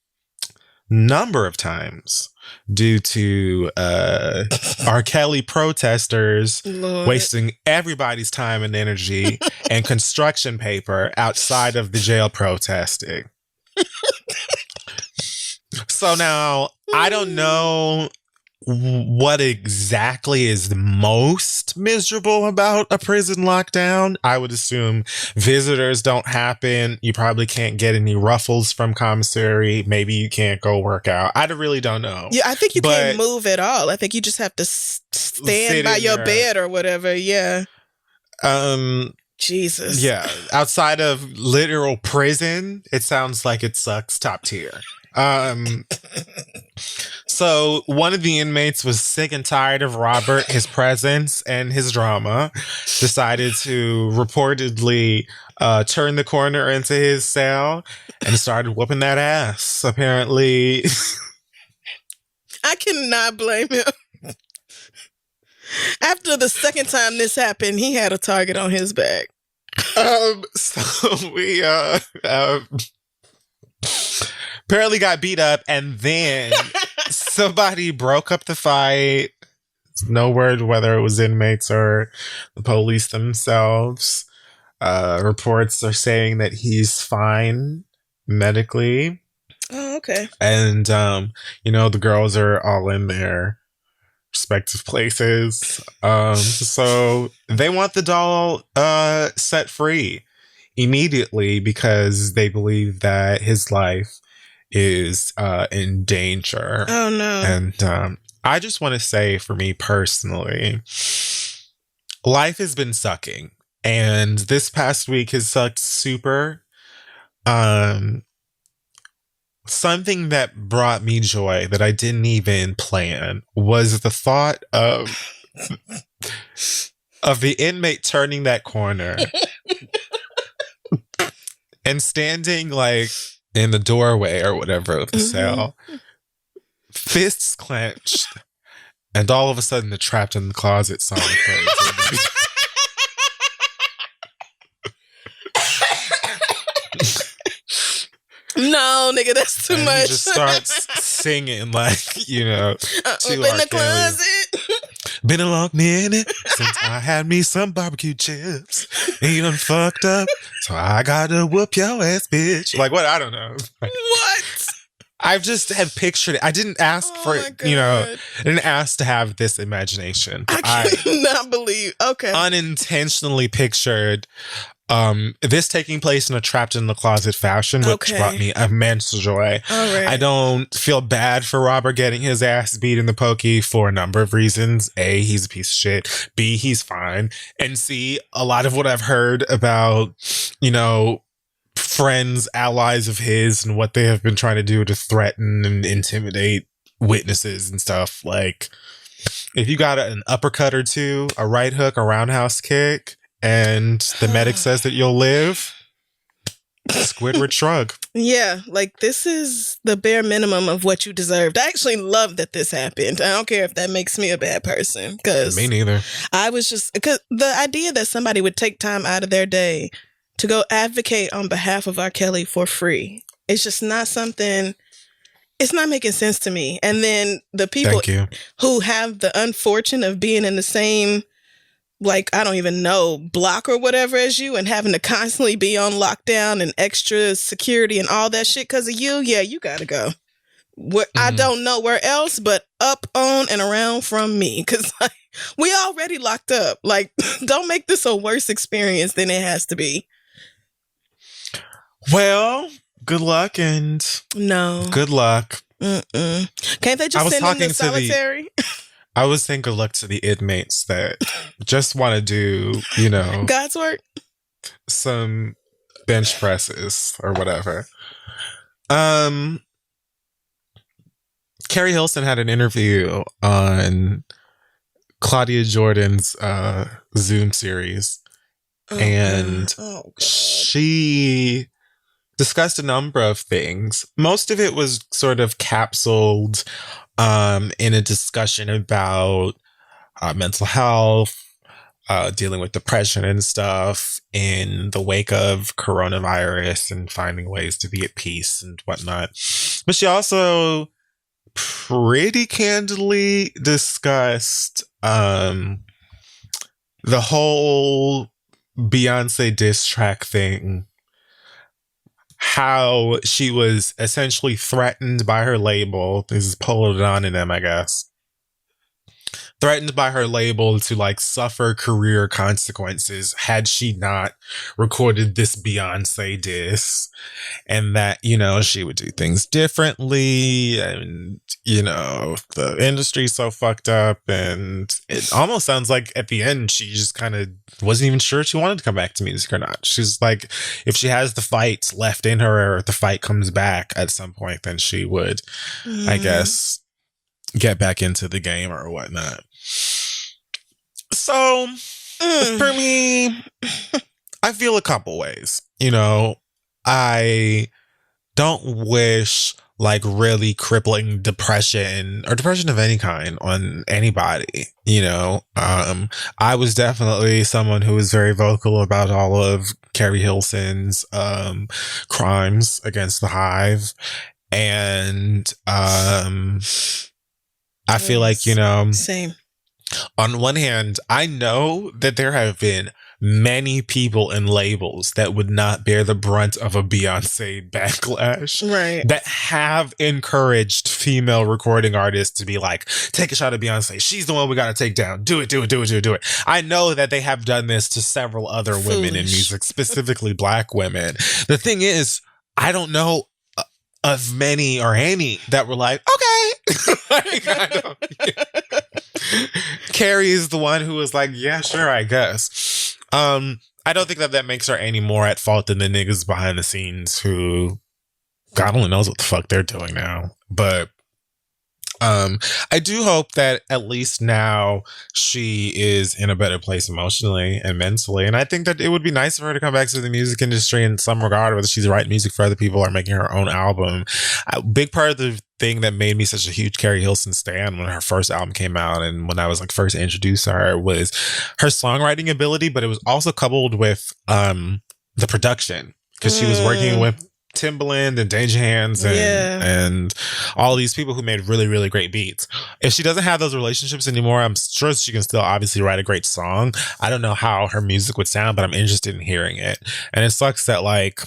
number of times due to R. Kelly protesters wasting everybody's time and energy and construction paper outside of the jail protesting. So now, I don't know what exactly is most miserable about a prison lockdown. I would assume visitors don't happen. You probably can't get any ruffles from commissary. Maybe you can't go work out. I really don't know. Yeah, I think you can't move at all. I think you just have to stand by your bed or whatever. Yeah. Jesus. Yeah. Outside of literal prison, it sounds like it sucks top tier. So one of the inmates was sick and tired of Robert, his presence, and his drama. Decided to reportedly turn the corner into his cell and started whooping that ass. Apparently, I cannot blame him. After the second time this happened, he had a target on his back. So we apparently got beat up, and then somebody broke up the fight. No word whether it was inmates or the police themselves. Reports are saying that he's fine medically. Oh, okay. And, the girls are all in their respective places. So they want the doll set free immediately because they believe that his life is in danger. Oh no. And I just want to say, for me personally, life has been sucking, and this past week has sucked super. Something that brought me joy that I didn't even plan was the thought of the inmate turning that corner and standing like in the doorway or whatever of the cell, fists clenched, and all of a sudden the Trapped in the Closet song plays. No, nigga, that's too much. He just starts singing like, to in the closet. Been a long minute since I had me some barbecue chips. And you done fucked up, so I gotta whoop your ass, bitch. Like, what? I don't know. What? I just had pictured it. I didn't ask for it, I didn't ask to have this imagination. I cannot believe. Okay. Unintentionally pictured this taking place in a Trapped in the Closet fashion, which brought me immense joy. All right. I don't feel bad for Robert getting his ass beat in the pokey for a number of reasons. A, he's a piece of shit. B, he's fine. And C, a lot of what I've heard about, friends, allies of his, and what they have been trying to do to threaten and intimidate witnesses and stuff. Like, if you got an uppercut or two, a right hook, a roundhouse kick, and the medic says that you'll live, Squidward shrug. Yeah, like, this is the bare minimum of what you deserved. I actually love that this happened. I don't care if that makes me a bad person. Me neither. I was just, because the idea that somebody would take time out of their day to go advocate on behalf of R. Kelly for free, it's just not something, it's not making sense to me. And then the people who have the unfortune of being in the same, like, I don't even know, block or whatever as you, and having to constantly be on lockdown and extra security and all that shit because of you, yeah, you gotta go. I don't know where else, but up, on, and around from me, because we already locked up. Like, don't make this a worse experience than it has to be. Well, good luck and good luck. Can't they just send him to solitary? I was saying good luck to the inmates that just want to do, God's work, some bench presses or whatever. Carrie Hilson had an interview on Claudia Jordan's Zoom series. And she discussed a number of things. Most of it was sort of capsuled in a discussion about mental health, dealing with depression and stuff in the wake of coronavirus and finding ways to be at peace and whatnot. But she also pretty candidly discussed the whole Beyonce diss track thing, how she was essentially threatened by her label. This is Polo Don and them, I guess. Threatened by her label to like suffer career consequences had she not recorded this Beyonce diss, and that, you know, she would do things differently, and, you know, the industry's so fucked up. And it almost sounds like at the end she just kind of wasn't even sure if she wanted to come back to music or not. She's like, if she has the fight left in her, or if the fight comes back at some point, then she would, I guess, get back into the game or whatnot. So for me, I feel a couple ways. You know, I don't wish like really crippling depression or depression of any kind on anybody. You know, I was definitely someone who was very vocal about all of Carrie Hilson's crimes against the Hive. And I feel like, you know, same. On one hand, I know that there have been many people and labels that would not bear the brunt of a Beyonce backlash, right? That have encouraged female recording artists to be like, take a shot at Beyonce. She's the one we got to take down. Do it. I know that they have done this to several other women in music, specifically Black women. The thing is, I don't know of many or any that were like, okay. Like, I don't, Carrie is the one who was like, yeah, sure, I guess. I don't think that makes her any more at fault than the niggas behind the scenes who God only knows what the fuck they're doing now. But I do hope that at least now she is in a better place emotionally and mentally. And I think that it would be nice for her to come back to the music industry in some regard, whether she's writing music for other people or making her own album. A big part of the thing that made me such a huge Carrie Hilson stan when her first album came out and when I was like first introduced to her was her songwriting ability, but it was also coupled with the production, because she was working with Timbaland and Danger Hands and all these people who made really, really great beats. If she doesn't have those relationships anymore, I'm sure she can still obviously write a great song. I don't know how her music would sound, but I'm interested in hearing it. And it sucks that like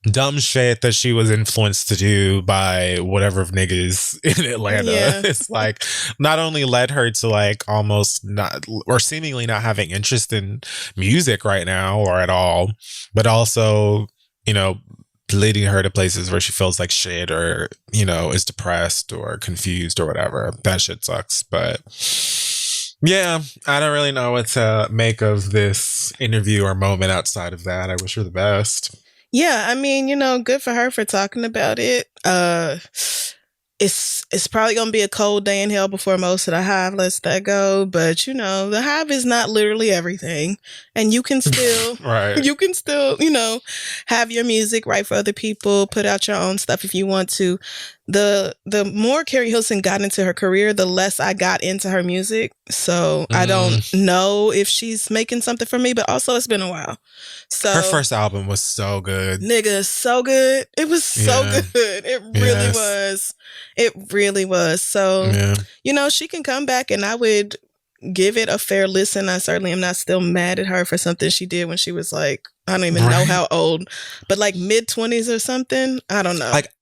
dumb shit that she was influenced to do by whatever of niggas in Atlanta. It's like not only led her to like almost not or seemingly not having interest in music right now or at all, but also, you know, leading her to places where she feels like shit or, you know, is depressed or confused or whatever. That shit sucks. But yeah, I don't really know what to make of this interview or moment outside of that. I wish her the best. Yeah, I mean, you know, good for her for talking about it. It's probably gonna be a cold day in hell before most of the Hive lets that go, but you know, the Hive is not literally everything, and you can still you can still, you know, have your music, write for other people, put out your own stuff if you want to. The more Carrie Hilson got into her career, the less I got into her music. So I don't know if she's making something for me, but also it's been a while. So her first album was so good. Nigga, so good. It was so good. It really was. It really was. So, you know, she can come back and I would give it a fair listen. I certainly am not still mad at her for something she did when she was like, I don't even know how old, but like mid-20s or something. I don't know. Like,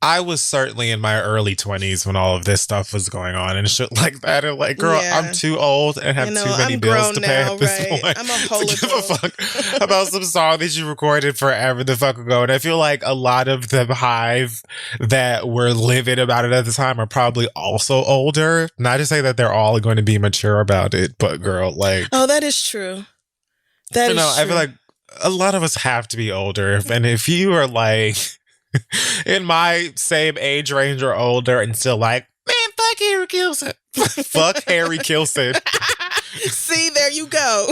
I was certainly in my early 20s when all of this stuff was going on and shit like that. And like, girl, I'm too old and have too many bills to pay at this point. I'm a whole to give a fuck about some song that you recorded forever the fuck ago. And I feel like a lot of the Hive that were livid about it at the time are probably also older. Not to say that they're all going to be mature about it, but girl, like, oh, that is true. That is true. I feel like a lot of us have to be older. And if you are like in my same age range or older and still like, man, fuck Carrie Hilson. Fuck Harry Kilson. See, there you go.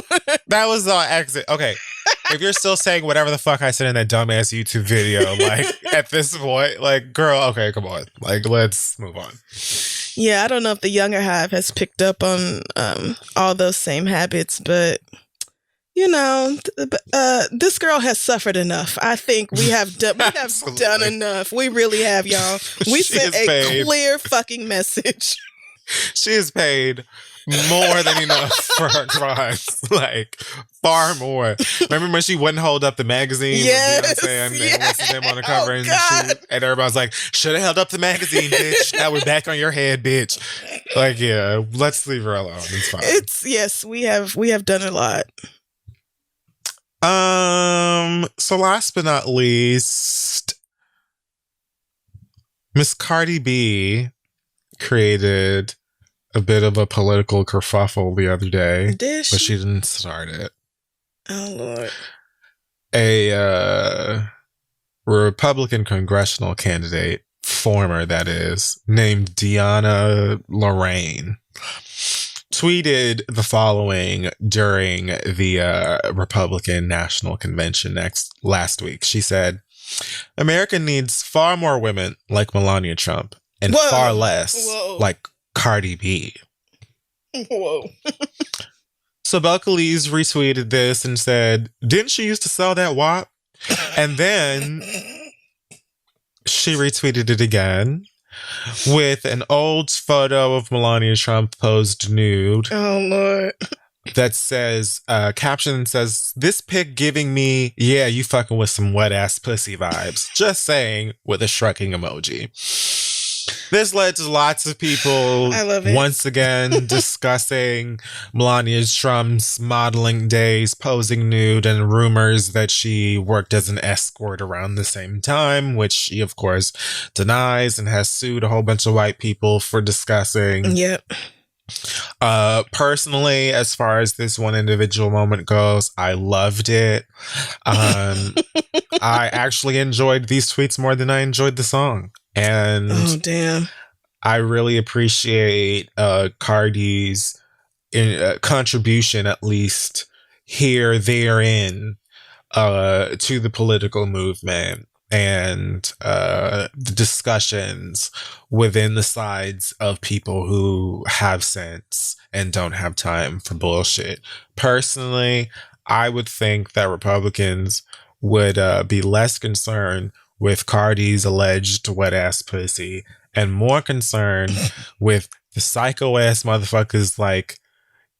That was on exit. Okay. If you're still saying whatever the fuck I said in that dumbass YouTube video, like at this point, like, girl, okay, come on. Like, let's move on. Yeah, I don't know if the younger hive has picked up on all those same habits, but you know, this girl has suffered enough. I think we have done enough. We really have, y'all. We sent a clear fucking message. She is paid more than enough for her crimes. Like, far more. Remember when she wouldn't hold up the magazine? Yes. With Beyonce and what's his name on the cover? And everybody's like, should have held up the magazine, bitch. Now we're back on your head, bitch. Like, yeah, let's leave her alone. It's fine. Yes, we have done a lot. So last but not least, Miss Cardi B created a bit of a political kerfuffle the other day. Did she? But she didn't start it. Oh, Lord. A Republican congressional candidate, former that is, named Deanna Lorraine, tweeted the following during the Republican National Convention last week. She said, America needs far more women like Melania Trump and far less like Cardi B. Whoa. So Belcalis retweeted this and said, didn't she used to sell that WAP? And then she retweeted it again with an old photo of Melania Trump posed nude. Oh, Lord. That says, caption says, this pic giving me, yeah, you fucking with some wet ass pussy vibes. Just saying, with a shrugging emoji. This led to lots of people once again discussing Melania Trump's modeling days, posing nude, and rumors that she worked as an escort around the same time, which she, of course, denies and has sued a whole bunch of white people for discussing. Yep. Personally, as far as this one individual moment goes, I loved it. I actually enjoyed these tweets more than I enjoyed the song. And oh, damn. I really appreciate Cardi's contribution, at least here, therein, to the political movement and the discussions within the sides of people who have sense and don't have time for bullshit. Personally, I would think that Republicans would be less concerned with Cardi's alleged wet ass pussy and more concerned with the psycho ass motherfuckers like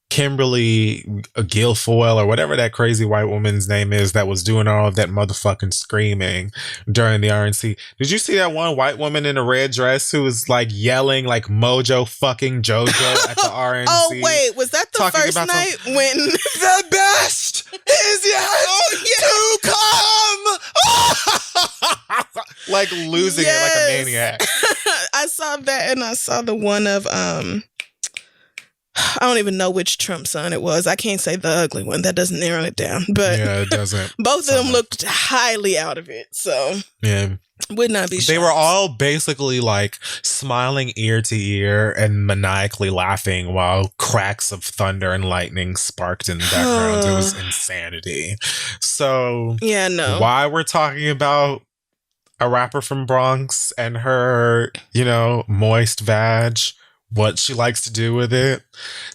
Kimberly Guilfoyle or whatever that crazy white woman's name is that was doing all of that motherfucking screaming during the RNC. Did you see that one white woman in a red dress who was like yelling like Mojo fucking Jojo at the RNC? Oh, wait, was that the first night when the best is yet to come? Like losing it like a maniac. I saw that, and I saw the one of I don't even know which Trump son it was. I can't say the ugly one. That doesn't narrow it down. But yeah, it doesn't. Both of them looked highly out of it. So yeah, would not be shocked. They were all basically like smiling ear to ear and maniacally laughing while cracks of thunder and lightning sparked in the background. It was insanity. So yeah, no. Why we're talking about a rapper from Bronx and her, moist vag, what she likes to do with it,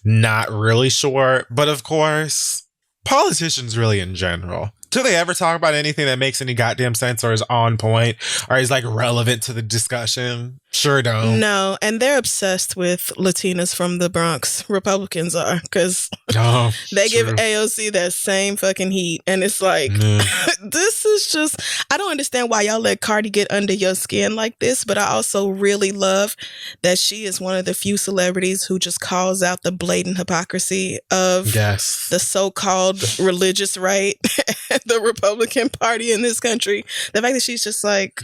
not really sure. But of course, politicians really in general, do they ever talk about anything that makes any goddamn sense or is on point or is like relevant to the discussion? Sure don't. No, and they're obsessed with Latinas from the Bronx. Republicans are, because they give AOC that same fucking heat. And it's like, this is just, I don't understand why y'all let Cardi get under your skin like this, but I also really love that she is one of the few celebrities who just calls out the blatant hypocrisy of the so-called religious right, the Republican Party in this country. The fact that she's just like,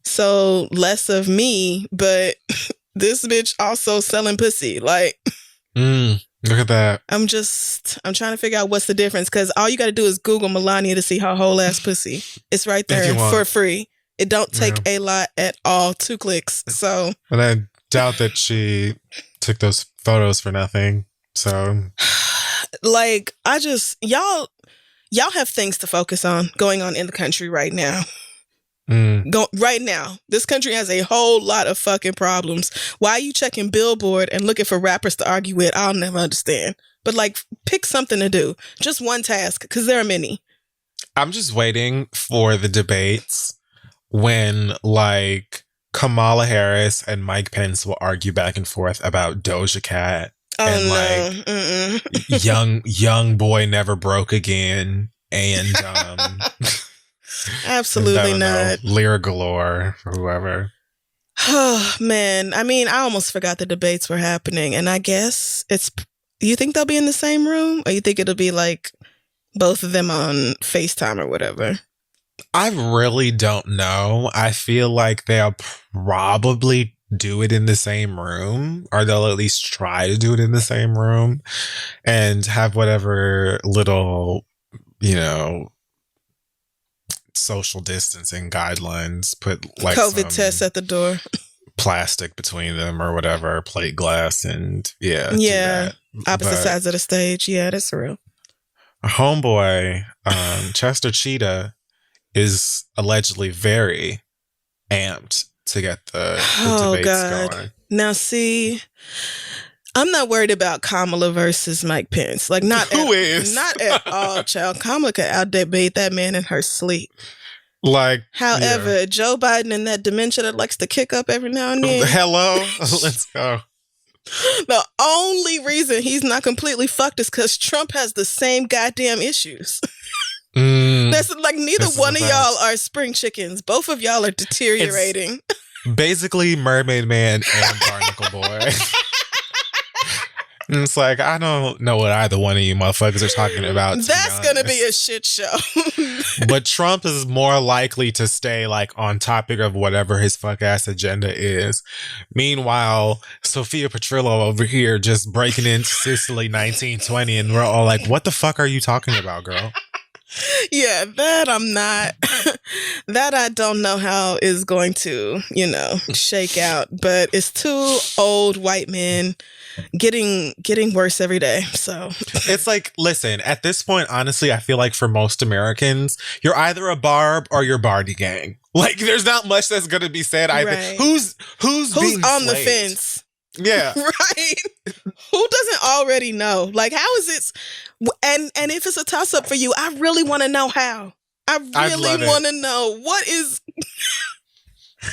so less of me, but this bitch also selling pussy. Like, look at that. I'm trying to figure out what's the difference, because all you got to do is Google Melania to see her whole ass pussy. It's right there for free. It don't take a lot at all. 2 clicks. So, and I doubt that she took those photos for nothing. So, like, y'all have things to focus on going on in the country right now. Right now, this country has a whole lot of fucking problems. Why are you checking Billboard and looking for rappers to argue with? I'll never understand. But like, pick something to do. Just one task, because there are many. I'm just waiting for the debates when like Kamala Harris and Mike Pence will argue back and forth about Doja Cat young boy never broke again and absolutely not Lyra Galore or whoever. Oh man, I mean, I almost forgot the debates were happening, and I guess you think they'll be in the same room, or you think it'll be like both of them on FaceTime or whatever? I really don't know. I feel like they'll probably do it in the same room, or they'll at least try to do it in the same room and have whatever little, social distancing guidelines, put like COVID tests at the door, plastic between them or whatever, plate glass, and opposite sides of the stage. Yeah, that's real. Homeboy, Chester Cheetah is allegedly very amped to get the debates going. Now, see, I'm not worried about Kamala versus Mike Pence. Like, not at all, child. Kamala could out-debate that man in her sleep. Like, however, Joe Biden and that dementia that likes to kick up every now and then. Hello, let's go. The only reason he's not completely fucked is because Trump has the same goddamn issues. That's like neither one of y'all are spring chickens. Both of y'all are deteriorating. It's basically Mermaid Man and Barnacle Boy. And it's like, I don't know what either one of you motherfuckers are talking about. That's gonna be a shit show. But Trump is more likely to stay like on topic of whatever his fuck ass agenda is. Meanwhile, Sophia Petrillo over here just breaking into Sicily 1920, and we're all like, what the fuck are you talking about, girl? Yeah, that I'm not. That I don't know how is going to, shake out. But it's two old white men getting worse every day. So it's like, listen, at this point, honestly, I feel like for most Americans, you're either a Barb or you're Bardi gang. Like, there's not much that's going to be said. Right. Who's being on slayed? the fence? Yeah. Right. Who doesn't already know? Like, how is it? And if it's a toss up for you, I really want to know how. I really want to know what is.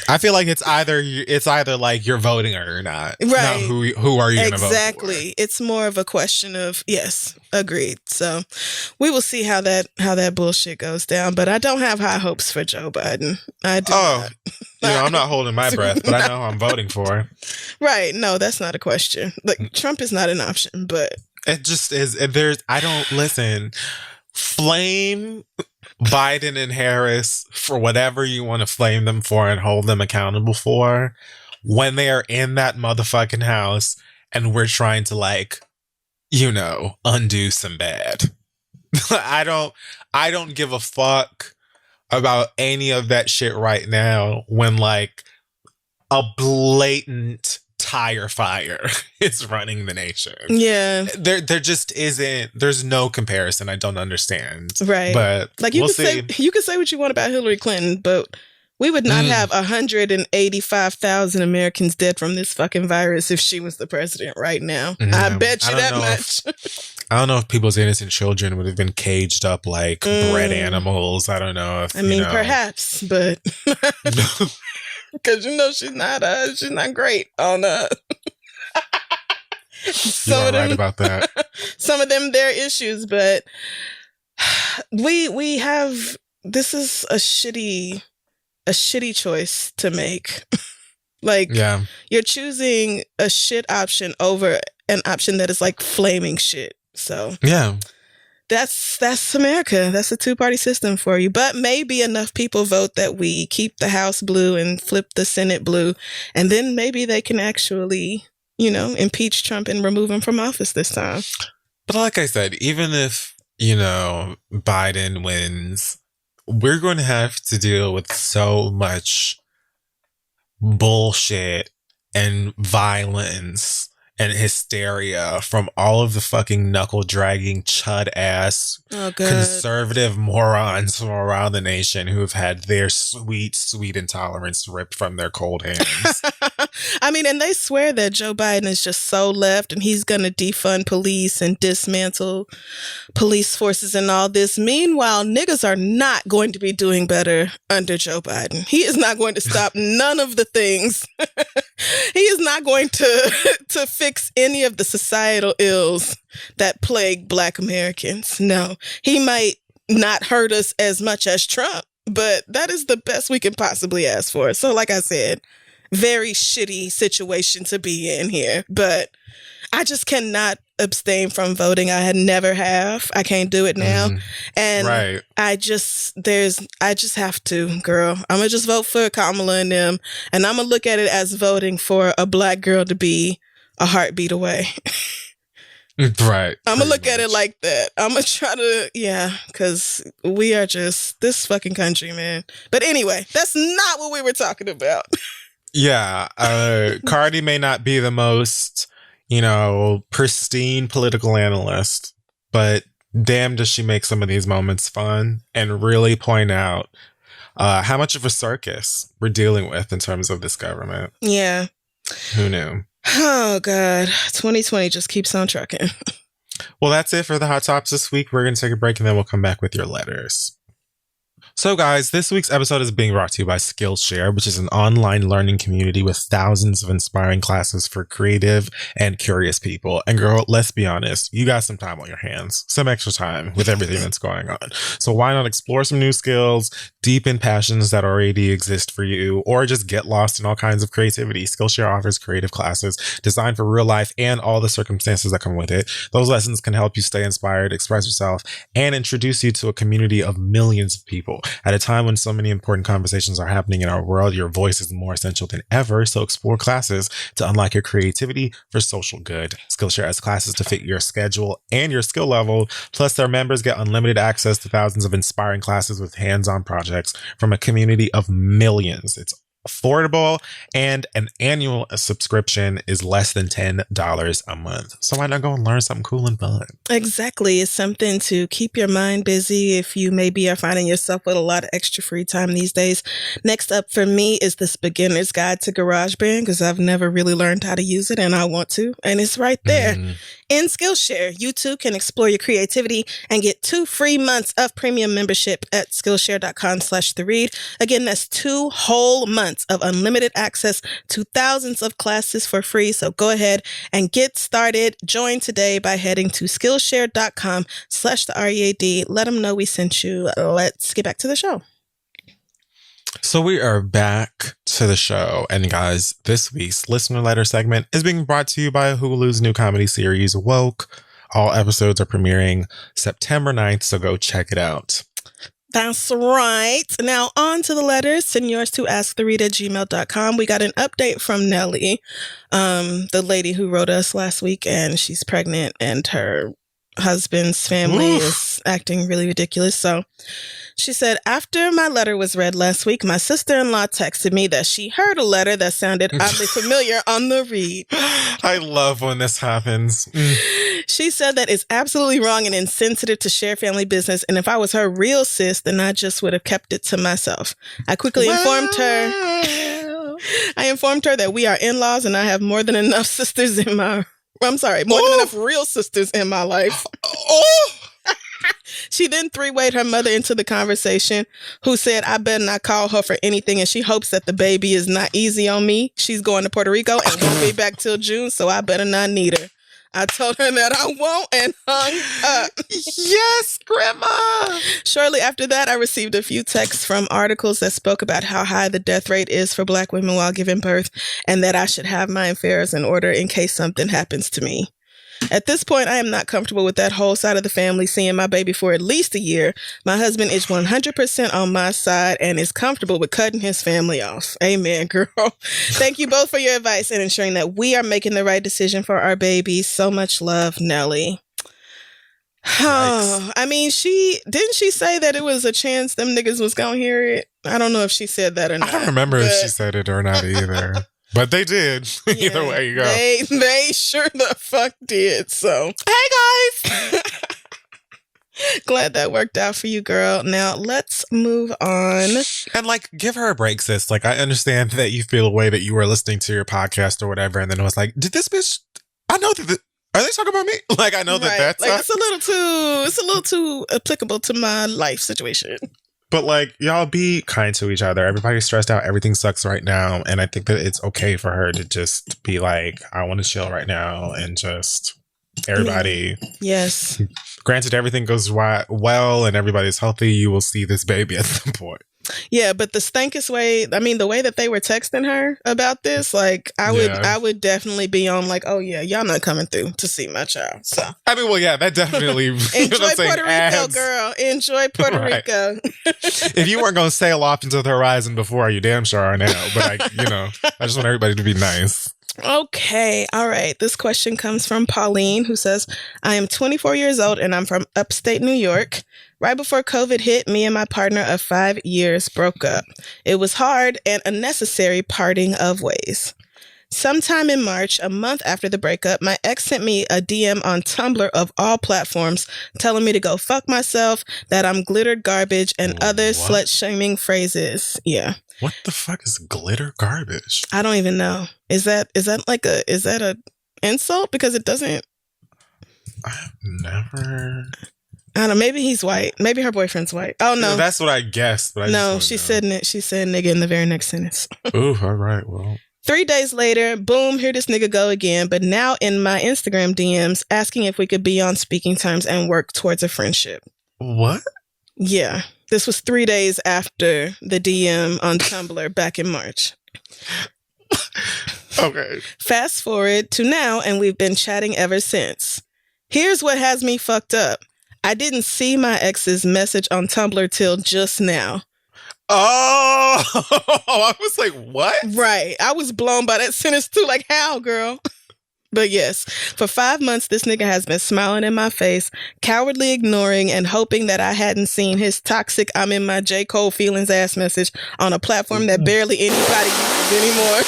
I feel like it's either like you're voting or not. Right. Not who are you going to vote for? Exactly. It's more of a question of, yes, agreed. So we will see how that bullshit goes down. But I don't have high hopes for Joe Biden. I do not. I'm not holding my breath, but I know who I'm voting for. Right. No, that's not a question. Like, Trump is not an option, but it just is. Listen, flame Biden and Harris for whatever you want to flame them for and hold them accountable for when they are in that motherfucking house and we're trying to like, undo some bad. I don't give a fuck about any of that shit right now when like a blatant tire fire is running the nation. Yeah. There just isn't, there's no comparison. I don't understand. Right. But like you can say what you want about Hillary Clinton, but we would not have 185,000 Americans dead from this fucking virus if she was the president right now. I bet you that much. I don't know if people's innocent children would have been caged up like bred animals. I don't know if perhaps, but because she's not great on you are right about that. Some of them their issues, but we have, this is a shitty choice to make. Like, yeah, you're choosing a shit option over an option that is like flaming shit. So yeah, that's America. That's a two-party system for you. But maybe enough people vote that we keep the House blue and flip the Senate blue, and then maybe they can actually, impeach Trump and remove him from office this time. But like I said, even if Biden wins, we're going to have to deal with so much bullshit and violence and hysteria from all of the fucking knuckle dragging chud ass conservative morons from around the nation who have had their sweet intolerance ripped from their cold hands. I mean, and they swear that Joe Biden is just so left and he's going to defund police and dismantle police forces and all this. Meanwhile, niggas are not going to be doing better under Joe Biden. He is not going to stop none of the things. He is not going to fix any of the societal ills that plague Black Americans. No, he might not hurt us as much as Trump, but that is the best we can possibly ask for. So like I said, very shitty situation to be in here, but I just cannot abstain from voting. I never have. I can't do it now. And right. I just have to, girl. I'm going to just vote for Kamala and them. And I'm going to look at it as voting for a Black girl to be a heartbeat away. Right. I'm going to look at it like that. I'm going to try to, because we are just this fucking country, man. But anyway, that's not what we were talking about. Yeah. Cardi may not be the most, pristine political analyst, but damn does she make some of these moments fun and really point out how much of a circus we're dealing with in terms of this government. Yeah. Who knew? Oh, God. 2020 just keeps on trucking. Well, that's it for the Hot Tops this week. We're going to take a break and then we'll come back with your letters. So guys, this week's episode is being brought to you by Skillshare, which is an online learning community with thousands of inspiring classes for creative and curious people. And girl, let's be honest, you got some time on your hands, some extra time with everything that's going on. So why not explore some new skills, deepen passions that already exist for you, or just get lost in all kinds of creativity. Skillshare offers creative classes designed for real life and all the circumstances that come with it. Those lessons can help you stay inspired, express yourself, and introduce you to a community of millions of people. At a time when so many important conversations are happening in our world, your voice is more essential than ever. So explore classes to unlock your creativity for social good. Skillshare has classes to fit your schedule and your skill level. Plus, their members get unlimited access to thousands of inspiring classes with hands-on projects from a community of millions. It's affordable, and an annual subscription is less than $10 a month. So why not go and learn something cool and fun? Exactly. It's something to keep your mind busy if you maybe are finding yourself with a lot of extra free time these days. Next up for me is this beginner's guide to GarageBand, because I've never really learned how to use it and I want to. And it's right there. In Skillshare, you too can explore your creativity and get 2 free months of premium membership at Skillshare.com/theread. Again, that's 2 whole months of unlimited access to thousands of classes for free. So go ahead and get started. Join today by heading to Skillshare.com/theread. Let them know we sent you. Let's get back to the show. So we are back to the show. And guys, this week's listener letter segment is being brought to you by Hulu's new comedy series, Woke. All episodes are premiering September 9th, so go check it out. That's right. Now on to the letters. Send yours to asktheread@gmail.com. We got an update from Nelly, the lady who wrote us last week, and she's pregnant and her husband's family is acting really ridiculous. So she said, after my letter was read last week, my sister-in-law texted me that she heard a letter that sounded oddly familiar on the read. I love when this happens. She said that it's absolutely wrong and insensitive to share family business. And if I was her real sis, then I just would have kept it to myself. I quickly informed her that we are in-laws and I have more than enough sisters in my... more than enough real sisters in my life. She then 3-wayed her mother into the conversation, who said, I better not call her for anything, and she hopes that the baby is not easy on me. She's going to Puerto Rico and won't be back till June, so I better not need her. I told her that I won't and hung up. Yes, Grandma! Shortly after that, I received a few texts from articles that spoke about how high the death rate is for Black women while giving birth, and that I should have my affairs in order in case something happens to me. At this point, I am not comfortable with that whole side of the family seeing my baby for at least a year. My husband is 100% on my side and is comfortable with cutting his family off. Amen, girl. Thank you both for your advice and ensuring that we are making the right decision for our baby. So much love, Nelly. Oh, I mean, didn't she say that it was a chance them niggas was gonna hear it? I don't know if she said that or not. I don't remember if she said it or not either. But they did. Either way you go. They sure the fuck did. So, hey guys. Glad that worked out for you, girl. Now let's move on. And like, give her a break, sis. Like, I understand that you feel a way that you were listening to your podcast or whatever, and then it was like, did this bitch? I know that. Are they talking about me? Like, I know that that's like it's a little too applicable to my life situation. But like, y'all be kind to each other. Everybody's stressed out. Everything sucks right now, and I think that it's okay for her to just be like, I want to chill right now, and just everybody. Yes. Granted, everything goes well and everybody's healthy. You will see this baby at some point. Yeah, but the stankest way, I mean, the way that they were texting her about this, like, I would definitely be on like, oh yeah, y'all not coming through to see my child. So I mean, well, yeah, that definitely enjoy Puerto Rico, girl. Enjoy Puerto Rico. If you weren't going to sail off into the horizon before, you damn sure are now. But I just want everybody to be nice. Okay. All right. This question comes from Pauline, who says, I am 24 years old and I'm from upstate New York. Right before COVID hit, me and my partner of 5 years broke up. It was hard and a necessary parting of ways. Sometime in March, a month after the breakup, my ex sent me a DM on Tumblr of all platforms telling me to go fuck myself, that I'm glittered garbage, and other slut-shaming phrases. Yeah. What the fuck is glitter garbage? I don't even know. Is that a insult? Because it doesn't. I've never. I don't know. Maybe he's white. Maybe her boyfriend's white. Oh no, that's what I guessed. But she said nigga in the very next sentence. Ooh, all right. Well, 3 days later, boom, here this nigga go again. But now in my Instagram DMs, asking if we could be on speaking terms and work towards a friendship. What? Yeah. This was 3 days after the DM on Tumblr back in March. Okay. Fast forward to now, and we've been chatting ever since. Here's what has me fucked up. I didn't see my ex's message on Tumblr till just now. Oh, I was like, what? Right. I was blown by that sentence too. Like, how, girl? But yes, for 5 months, this nigga has been smiling in my face, cowardly ignoring and hoping that I hadn't seen his toxic I'm in my J. Cole feelings ass message on a platform that barely anybody uses anymore.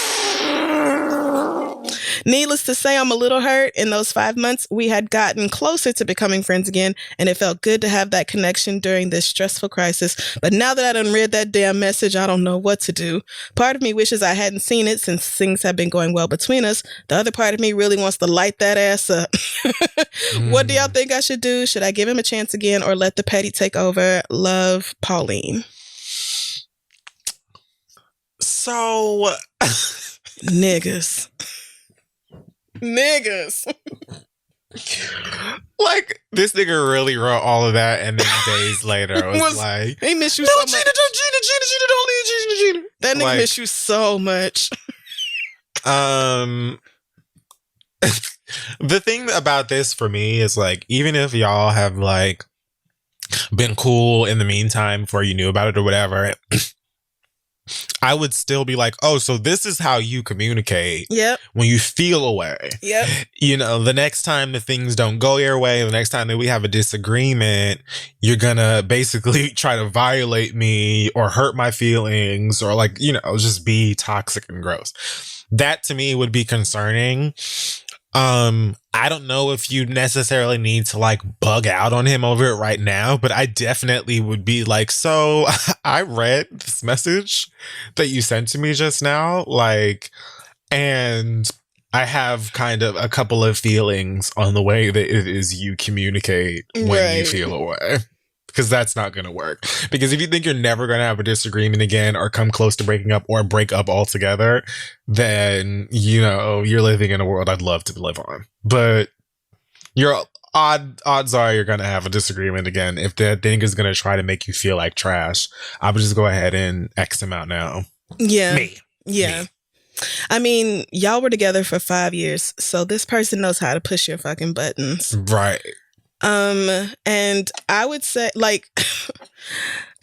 Needless to say, I'm a little hurt. In those 5 months, we had gotten closer to becoming friends again, and it felt good to have that connection during this stressful crisis. But now that I done read that damn message, I don't know what to do. Part of me wishes I hadn't seen it since things have been going well between us. The other part of me really wants to light that ass up. What do y'all think I should do? Should I give him a chance again or let the petty take over? Love, Pauline. So... Niggas. Like, this nigga really wrote all of that, and then days later it was like, he miss you no, so much. Gina, don't leave Gina. That nigga miss you so much. The thing about this for me is like, even if y'all have like been cool in the meantime before you knew about it or whatever, I would still be like, oh, so this is how you communicate when you feel a way. Yep. You know, the next time that things don't go your way, the next time that we have a disagreement, you're gonna basically try to violate me or hurt my feelings or like, you know, just be toxic and gross. That to me would be concerning. I don't know if you necessarily need to like bug out on him over it right now, but I definitely would be like, so I read this message that you sent to me just now, like, and I have kind of a couple of feelings on the way that it is you communicate when you feel a way. Because that's not going to work. Because if you think you're never going to have a disagreement again or come close to breaking up or break up altogether, then, you know, you're living in a world I'd love to live on. But your odds are you're going to have a disagreement again. If that thing is going to try to make you feel like trash, I would just go ahead and X him out now. Yeah. Me. I mean, y'all were together for 5 years, so this person knows how to push your fucking buttons. Right. And I would say, like,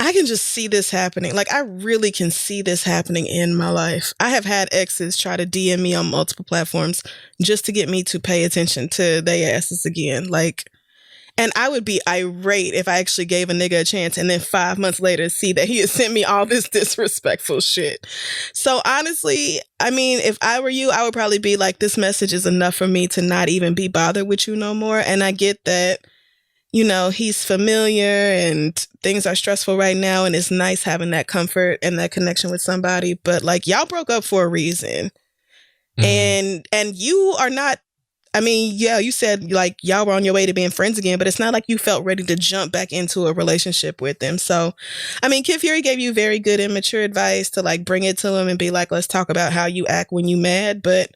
I can just see this happening. Like, I really can see this happening in my life. I have had exes try to DM me on multiple platforms just to get me to pay attention to their asses again. Like, And I would be irate if I actually gave a nigga a chance and then 5 months later see that he had sent me all this disrespectful shit. So honestly, I mean, if I were you, I would probably be like, this message is enough for me to not even be bothered with you no more. And I get that, you know, he's familiar and things are stressful right now. And it's nice having that comfort and that connection with somebody. But like, y'all broke up for a reason. And you are not, I mean, yeah, you said like y'all were on your way to being friends again, but it's not like you felt ready to jump back into a relationship with them. So, I mean, Kid Fury gave you very good and mature advice to like bring it to him and be like, let's talk about how you act when you mad. But,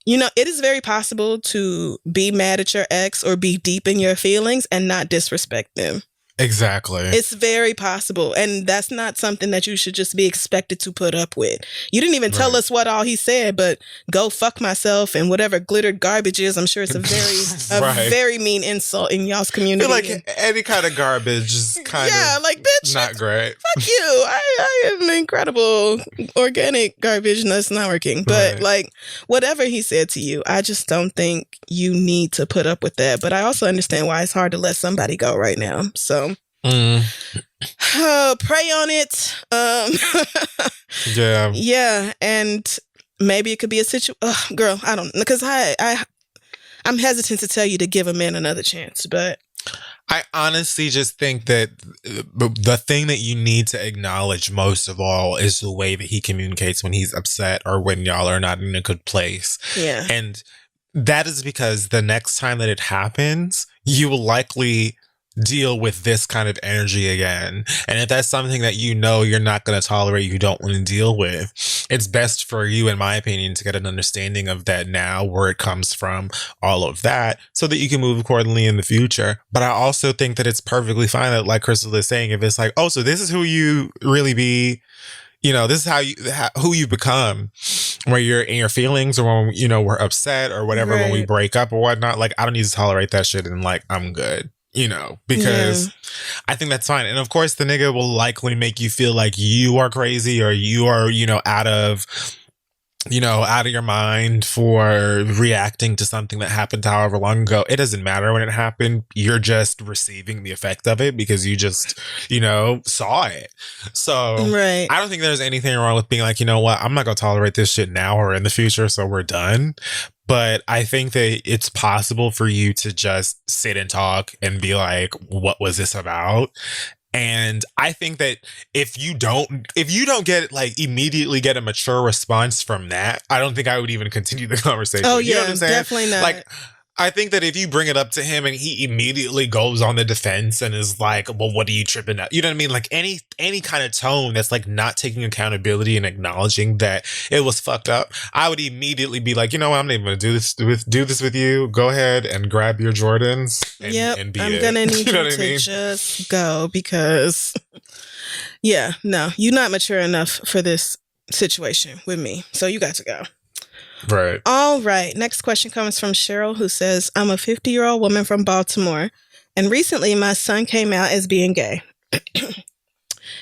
you know, it is very possible to be mad at your ex or be deep in your feelings and not disrespect them. Exactly. It's very possible. And that's not something that you should just be expected to put up with. You didn't even tell us what all he said, but go fuck myself and whatever glittered garbage is. I'm sure it's a very, very mean insult in y'all's community. I feel like any kind of garbage is kind of like, bitch, not great. Fuck you. I am incredible organic garbage and that's not working. But like, whatever he said to you, I just don't think you need to put up with that. But I also understand why it's hard to let somebody go right now. So pray on it. Yeah, and maybe it could be a situation. Girl, I don't know, because I'm hesitant to tell you to give a man another chance, but I honestly just think that the thing that you need to acknowledge most of all is the way that he communicates when he's upset or when y'all are not in a good place. Yeah, and that is because the next time that it happens, you will likely deal with this kind of energy again. And if that's something that you know you're not going to tolerate, you don't want to deal with, it's best for you, in my opinion, to get an understanding of that now, where it comes from, all of that, so that you can move accordingly in the future. But I also think that it's perfectly fine that, like Crystal is saying, if it's like, oh, so this is who you really be, you know, this is who you become, where you're in your feelings, or when, you know, we're upset or whatever, when we break up or whatnot, like, I don't need to tolerate that shit, and like, I'm good. You know, because I think that's fine. And of course, the nigga will likely make you feel like you are crazy, or you are, you know, out of your mind for reacting to something that happened however long ago. It doesn't matter when it happened. You're just receiving the effect of it because you just, you know, saw it. So I don't think there's anything wrong with being like, you know what, I'm not going to tolerate this shit now or in the future, so we're done. But I think that it's possible for you to just sit and talk and be like, what was this about? And I think that if you don't get like immediately get a mature response from that, I don't think I would even continue the conversation. Oh, you know yeah, what I'm saying? definitely not. Like, I think that if you bring it up to him and he immediately goes on the defense and is like, well, what are you tripping at? You know what I mean? Like any kind of tone that's like not taking accountability and acknowledging that it was fucked up, I would immediately be like, you know what? I'm not even going to do this with you. Go ahead and grab your Jordans and be I'm going to need you to just go because, yeah, no, you're not mature enough for this situation with me. So you got to go. Right. All right. Next question comes from Cheryl, who says, I'm a 50-year-old woman from Baltimore, and recently my son came out as being gay.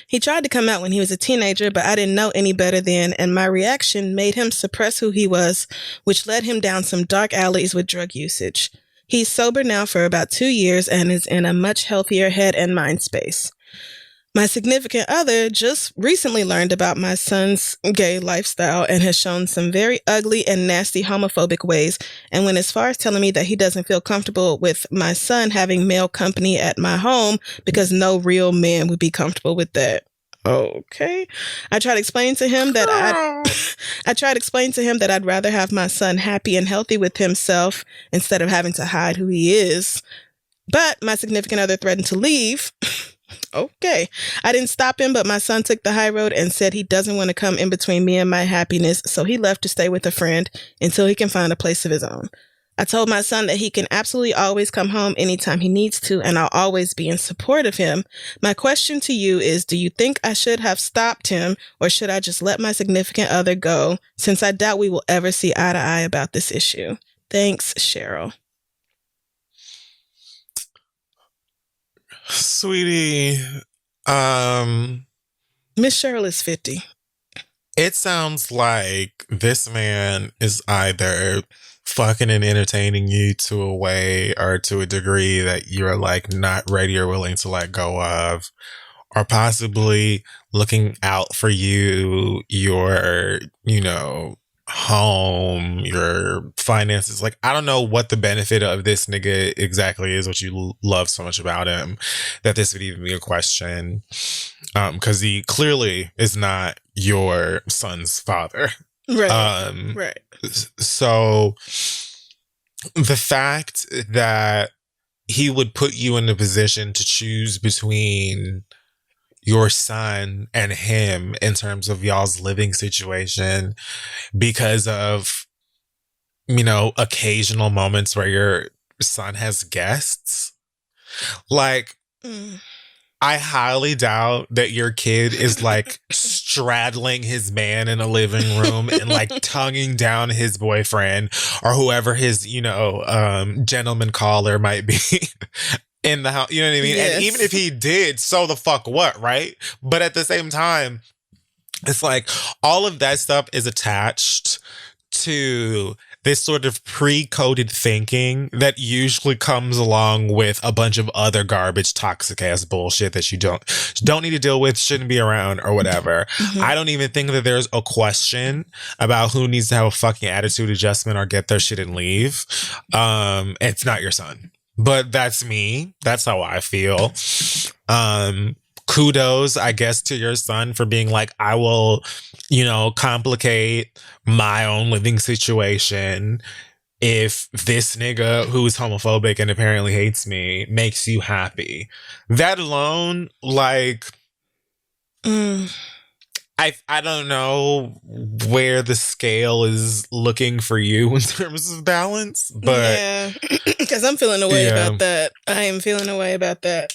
He tried to come out when he was a teenager, but I didn't know any better then, and my reaction made him suppress who he was, which led him down some dark alleys with drug usage. He's sober now for about 2 years and is in a much healthier head and mind space. My significant other just recently learned about my son's gay lifestyle and has shown some very ugly and nasty homophobic ways, and went as far as telling me that he doesn't feel comfortable with my son having male company at my home because no real man would be comfortable with that. Okay. I tried explaining to him that I'd rather have my son happy and healthy with himself instead of having to hide who he is. But my significant other threatened to leave. Okay. I didn't stop him, but my son took the high road and said he doesn't want to come in between me and my happiness, so he left to stay with a friend until he can find a place of his own. I told my son that he can absolutely always come home anytime he needs to, and I'll always be in support of him. My question to you is, do you think I should have stopped him, or should I just let my significant other go, since I doubt we will ever see eye to eye about this issue? Thanks, Cheryl. Sweetie, Miss Cheryl is 50. It sounds like this man is either fucking and entertaining you to a way or to a degree that you're like not ready or willing to let go of, or possibly looking out for you, your, home, your finances. Like, I don't know what the benefit of this nigga exactly is, what you love so much about him, that this would even be a question. Because he clearly is not your son's father. Right. Right. So the fact that he would put you in the position to choose between your son and him in terms of y'all's living situation because of, occasional moments where your son has guests. Like, I highly doubt that your kid is like straddling his man in a living room and like tonguing down his boyfriend or whoever his, gentleman caller might be in the house. You know what I mean? Yes. And even if he did, so the fuck what, right? But at the same time, it's like all of that stuff is attached to this sort of pre-coded thinking that usually comes along with a bunch of other garbage, toxic ass bullshit that you don't need to deal with, shouldn't be around or whatever. Mm-hmm. I don't even think that there's a question about who needs to have a fucking attitude adjustment or get their shit and leave. It's not your son. But that's me. That's how I feel. Kudos, I guess, to your son for being like, I will, complicate my own living situation if this nigga who's homophobic and apparently hates me makes you happy. That alone, like, I don't know where the scale is looking for you in terms of balance, but yeah, because I'm feeling a way about that. I am feeling a way about that.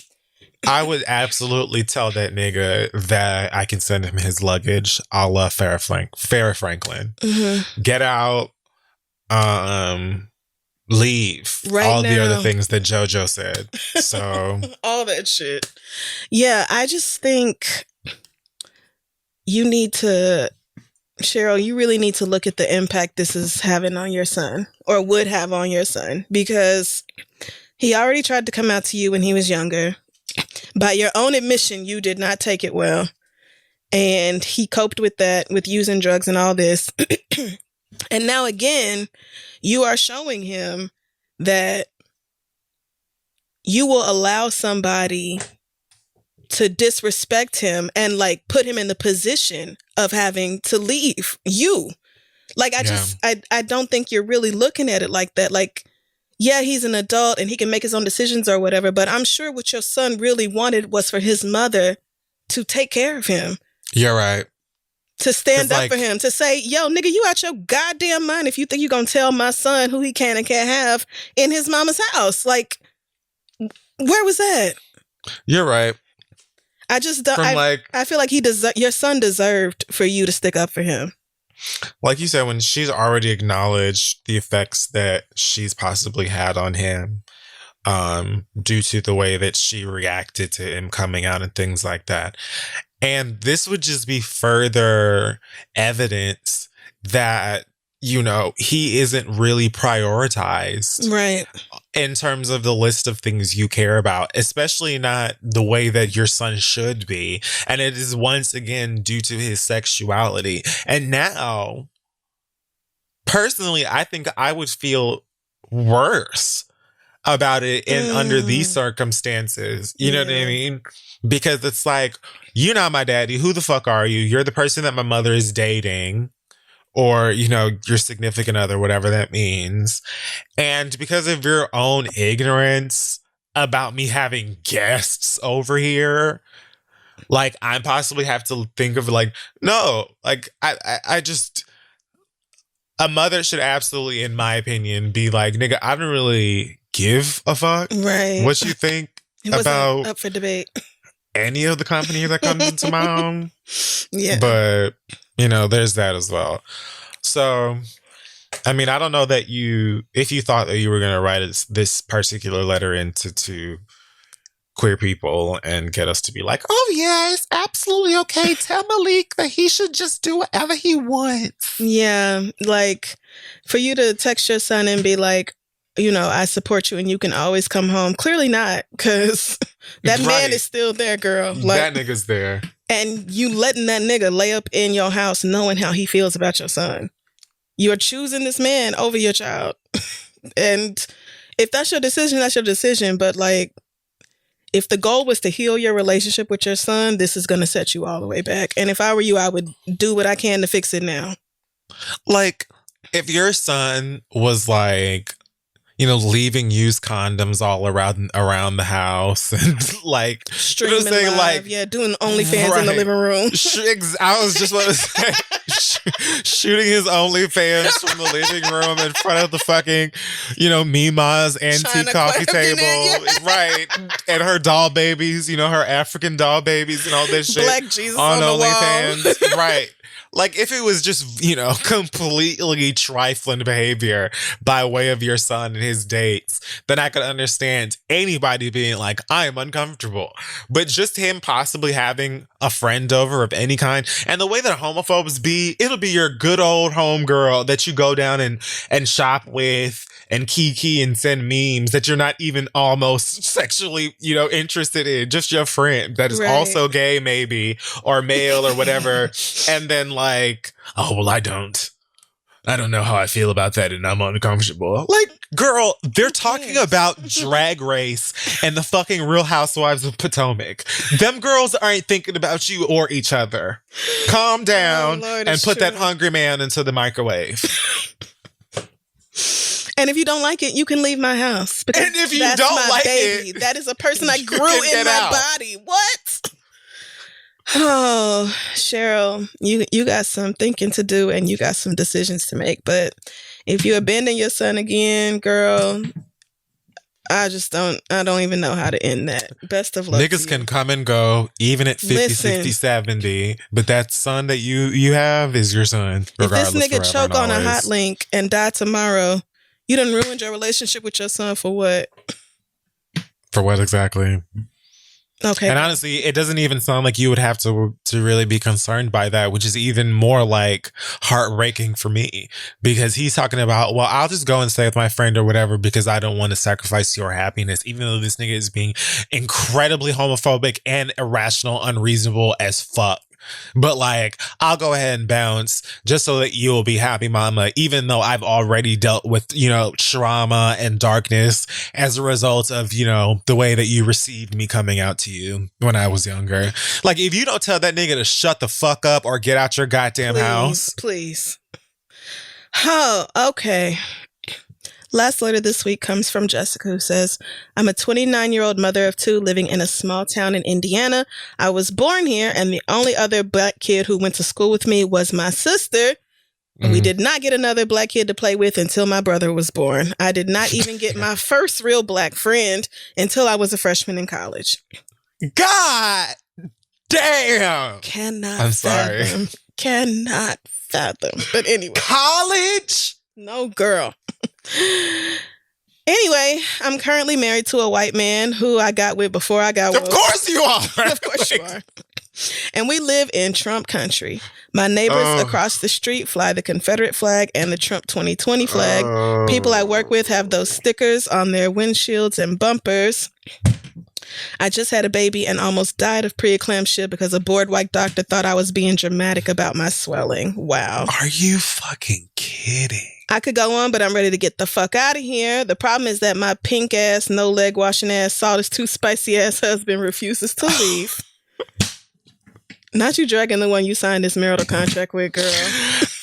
I would absolutely tell that nigga that I can send him his luggage a la Farrah Franklin. Mm-hmm. Get out, leave. Right all now. The other things that JoJo said. So all that shit. Yeah, I just think you need to, Cheryl, you really need to look at the impact this is having on your son, or would have on your son, because he already tried to come out to you when he was younger. By your own admission, you did not take it well. And he coped with that, with using drugs and all this. And now again, you are showing him that you will allow somebody to disrespect him and like put him in the position of having to leave you. Like, I don't think you're really looking at it like that. Like, yeah, he's an adult and he can make his own decisions or whatever, but I'm sure what your son really wanted was for his mother to take care of him. You're right. To stand up for him, to say, yo, nigga, you out your goddamn mind if you think you're going to tell my son who he can and can't have in his mama's house. Like, where was that? You're right. I just don't, I feel like your son deserved for you to stick up for him. Like you said, when she's already acknowledged the effects that she's possibly had on him due to the way that she reacted to him coming out and things like that. And this would just be further evidence that, he isn't really prioritized. Right. In terms of the list of things you care about, especially not the way that your son should be. And it is once again due to his sexuality. And now, personally, I think I would feel worse about it under these circumstances. You know what I mean? Because it's like, you're not my daddy. Who the fuck are you? You're the person that my mother is dating. Or, your significant other, whatever that means. And because of your own ignorance about me having guests over here, like, I possibly have to think of like, no, like, I just, a mother should absolutely, in my opinion, be like, nigga, I don't really give a fuck. Right. What you think about up for debate. Any of the company that comes into my home. Yeah. But, there's that as well. So, I mean, I don't know that if you thought that you were going to write this particular letter into queer people and get us to be like, oh yeah, it's absolutely okay. Tell Malik that he should just do whatever he wants. Yeah, like for you to text your son and be like, I support you and you can always come home. Clearly not, because that man is still there, girl. Like, that nigga's there. And you letting that nigga lay up in your house knowing how he feels about your son. You're choosing this man over your child. And if that's your decision, that's your decision. But like, if the goal was to heal your relationship with your son, this is going to set you all the way back. And if I were you, I would do what I can to fix it now. Like, if your son was like, leaving used condoms all around the house and like streaming live, like, doing OnlyFans in the living room. I was just about to say, shooting his OnlyFans from the living room in front of the fucking, Mima's antique coffee table, right? And her doll babies, her African doll babies and all this shit. Black Jesus on OnlyFans, right? Like, if it was just, completely trifling behavior by way of your son and his dates, then I could understand anybody being like, I am uncomfortable. But just him possibly having a friend over of any kind, and the way that homophobes be, it'll be your good old homegirl that you go down and shop with and kiki and send memes that you're not even almost sexually, interested in. Just your friend that is also gay, maybe, or male or whatever. And then like, oh, well, I don't know how I feel about that and I'm uncomfortable. Like, girl, they're talking about Drag Race and the fucking Real Housewives of Potomac. Them girls aren't thinking about you or each other. Calm down and put that hungry man into the microwave. And if you don't like it, you can leave my house. And if you don't like it, that is a person I grew in my body. What? Oh, Cheryl, you got some thinking to do and you got some decisions to make. But if you abandon your son again, girl, I don't even know how to end that. Best of luck. Niggas can come and go, even at 50, 60, 70. But that son that you have is your son. If this nigga choke on a hot link and die tomorrow, you done ruined your relationship with your son for what? For what exactly? Okay. And honestly, it doesn't even sound like you would have to really be concerned by that, which is even more like heartbreaking for me, because he's talking about, well, I'll just go and stay with my friend or whatever because I don't want to sacrifice your happiness, even though this nigga is being incredibly homophobic and irrational, unreasonable as fuck. But like, I'll go ahead and bounce just so that you'll be happy, mama, even though I've already dealt with, trauma and darkness as a result of, the way that you received me coming out to you when I was younger. Like, if you don't tell that nigga to shut the fuck up or get out your goddamn house. Please. Oh, okay. Last letter this week comes from Jessica, who says, I'm a 29-year-old mother of two living in a small town in Indiana. I was born here, and the only other black kid who went to school with me was my sister. Mm-hmm. We did not get another black kid to play with until my brother was born. I did not even get my first real black friend until I was a freshman in college. God damn! I'm sorry. Cannot fathom. But anyway. College? No, girl. Anyway, I'm currently married to a white man who I got with before I got with. Of course you are. Of course you are. And we live in Trump country. My neighbors across the street fly the Confederate flag and the Trump 2020 flag. People I work with have those stickers on their windshields and bumpers. I just had a baby and almost died of preeclampsia because a bored white doctor thought I was being dramatic about my swelling. Wow. Are you fucking kidding? I could go on, but I'm ready to get the fuck out of here. The problem is that my pink ass, no leg washing ass, salt is too spicy ass husband refuses to leave. Not you dragging the one you signed this marital contract with, girl.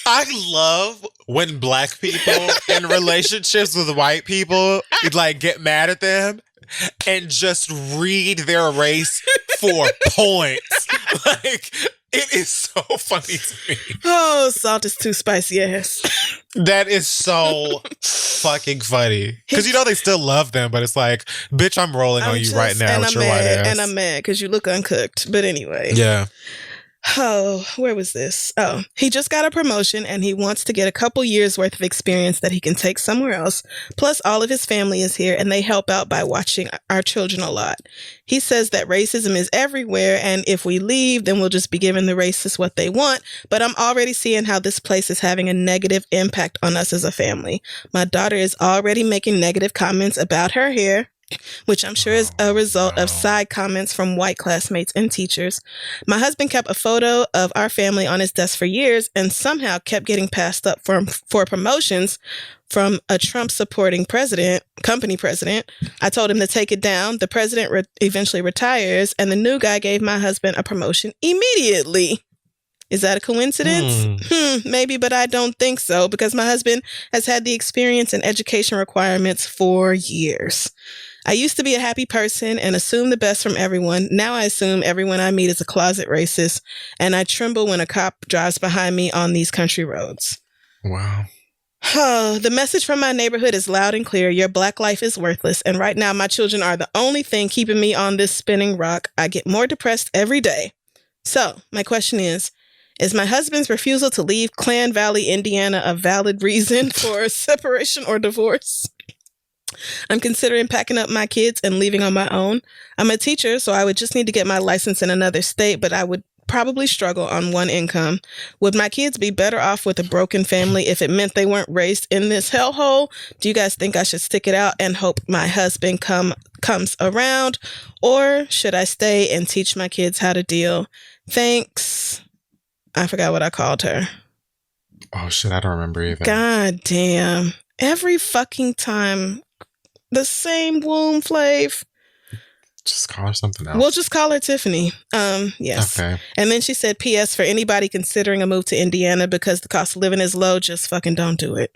I love when black people in relationships with white people like get mad at them and just read their race for points. Like, it is so funny to me. Oh, salt is too spicy ass. That is so fucking funny. Because they still love them, but it's like, bitch, I'm rolling on you right now with your white ass. And I'm mad because you look uncooked. But anyway. Yeah. Oh, where was this? Oh, he just got a promotion and he wants to get a couple years worth of experience that he can take somewhere else. Plus, all of his family is here and they help out by watching our children a lot. He says that racism is everywhere and if we leave, then we'll just be giving the racists what they want. But I'm already seeing how this place is having a negative impact on us as a family. My daughter is already making negative comments about her hair, which I'm sure is a result of side comments from white classmates and teachers. My husband kept a photo of our family on his desk for years and somehow kept getting passed up for promotions from a Trump-supporting company president. I told him to take it down. The president eventually retires, and the new guy gave my husband a promotion immediately. Is that a coincidence? Maybe, but I don't think so, because my husband has had the experience and education requirements for years. I used to be a happy person and assume the best from everyone. Now I assume everyone I meet is a closet racist, and I tremble when a cop drives behind me on these country roads. Wow. Oh, the message from my neighborhood is loud and clear. Your black life is worthless. And right now, my children are the only thing keeping me on this spinning rock. I get more depressed every day. So my question is my husband's refusal to leave Clan Valley, Indiana, a valid reason for separation or divorce? I'm considering packing up my kids and leaving on my own. I'm a teacher, so I would just need to get my license in another state, but I would probably struggle on one income. Would my kids be better off with a broken family if it meant they weren't raised in this hellhole? Do you guys think I should stick it out and hope my husband comes around? Or should I stay and teach my kids how to deal? Thanks. I forgot what I called her. Oh, shit, I don't remember either. God damn. Every fucking time. The same womb, Flav. Just call her something else. We'll just call her Tiffany. Yes. Okay. And then she said, P.S. for anybody considering a move to Indiana because the cost of living is low, just fucking don't do it.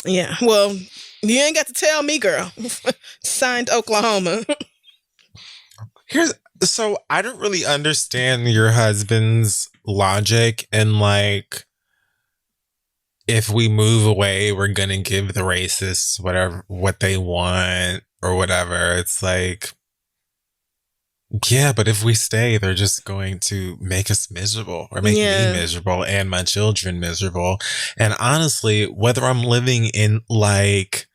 Yeah. Well, you ain't got to tell me, girl. Signed Oklahoma. So I don't really understand your husband's logic and like, if we move away, we're going to give the racists what they want or whatever. It's like, yeah, but if we stay, they're just going to make us miserable or make me miserable and my children miserable. And honestly, whether I'm living in like,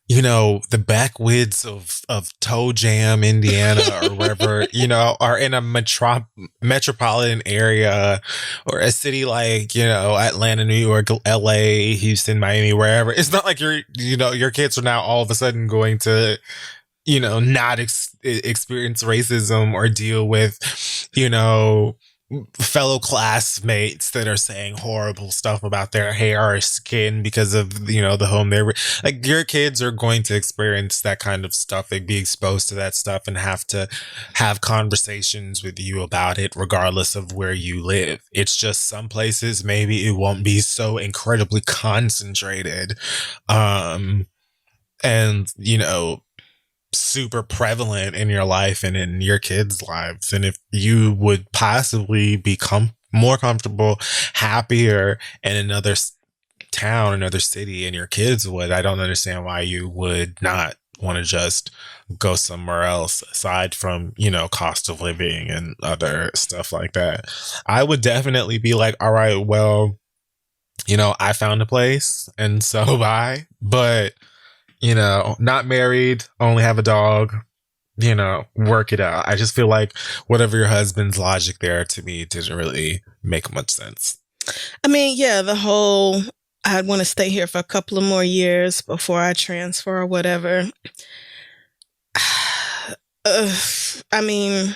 you know, the backwoods of Toe Jam, Indiana, or wherever, you know, or in a metropolitan area or a city like, you know, Atlanta, New York, LA, Houston, Miami, wherever. It's not like your kids are now all of a sudden going to, you know, not experience racism or deal with, you know, fellow classmates that are saying horrible stuff about their hair or skin because of, you know, the home they're like. Your kids are going to experience that kind of stuff. They'd be exposed to that stuff and have to have conversations with you about it regardless of where you live. It's just some places maybe it won't be so incredibly concentrated and, you know, super prevalent in your life and in your kids' lives. And if you would possibly become more comfortable, happier in another town, another city, and your kids would, I don't understand why you would not want to just go somewhere else aside from, you know, cost of living and other stuff like that. I would definitely be like, all right, well, you know, I found a place and so bye. But you know, not married, only have a dog, you know, work it out. I just feel like whatever your husband's logic there to me didn't really make much sense. I mean, yeah, the whole, I'd want to stay here for a couple of more years before I transfer or whatever. I mean,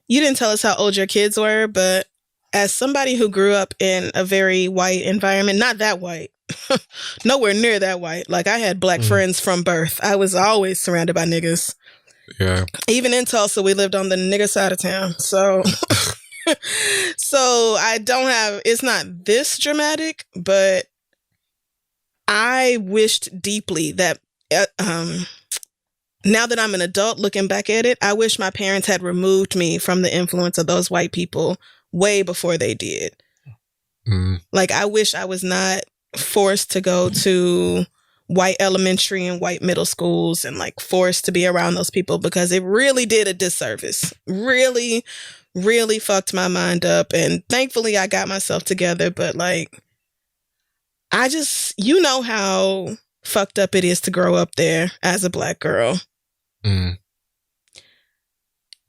you didn't tell us how old your kids were, but as somebody who grew up in a very white environment, not that white, nowhere near that white. Like I had black friends from birth. I was always surrounded by niggas. Yeah. Even in Tulsa, we lived on the nigga side of town. So, so I don't have, it's not this dramatic, but I wished deeply that, now that I'm an adult looking back at it, I wish my parents had removed me from the influence of those white people way before they did. Like, I wish I was not forced to go to white elementary and white middle schools and like forced to be around those people, because it really did a disservice. Really, really fucked my mind up. And thankfully I got myself together. But like, I just, you know how fucked up it is to grow up there as a Black girl. Mm.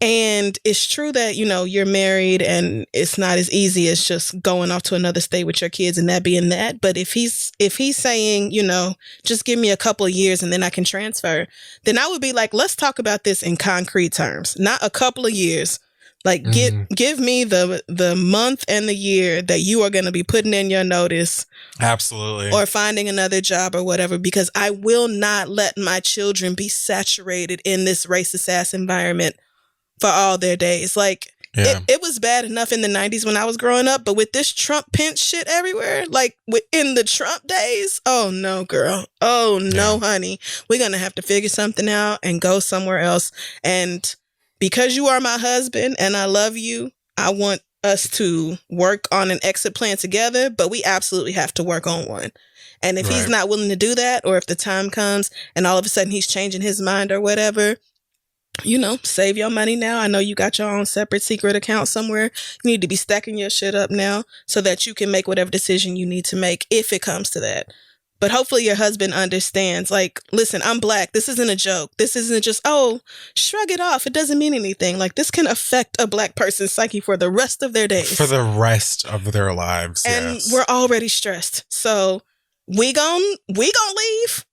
And it's true that, you know, you're married and it's not as easy as just going off to another state with your kids and that being that. But if he's saying, you know, just give me a couple of years and then I can transfer, then I would be like, let's talk about this in concrete terms, not a couple of years. Like, give me the month and the year that you are going to be putting in your notice. Absolutely. Or finding another job or whatever, because I will not let my children be saturated in this racist ass environment for all their days. Like, it was bad enough in the 90s when I was growing up, but with this Trump Pence shit everywhere, like in the Trump days, oh no, girl. Oh no, honey. We're going to have to figure something out and go somewhere else. And because you are my husband and I love you, I want us to work on an exit plan together, but we absolutely have to work on one. And if he's not willing to do that, or if the time comes and all of a sudden he's changing his mind or whatever, you know, save your money now. I know you got your own separate secret account somewhere. You need to be stacking your shit up now so that you can make whatever decision you need to make if it comes to that. But hopefully your husband understands, like, listen, I'm Black. This isn't a joke. This isn't just, oh, shrug it off. It doesn't mean anything. Like, this can affect a Black person's psyche for the rest of their days. For the rest of their lives, and we're already stressed. So we gon' leave.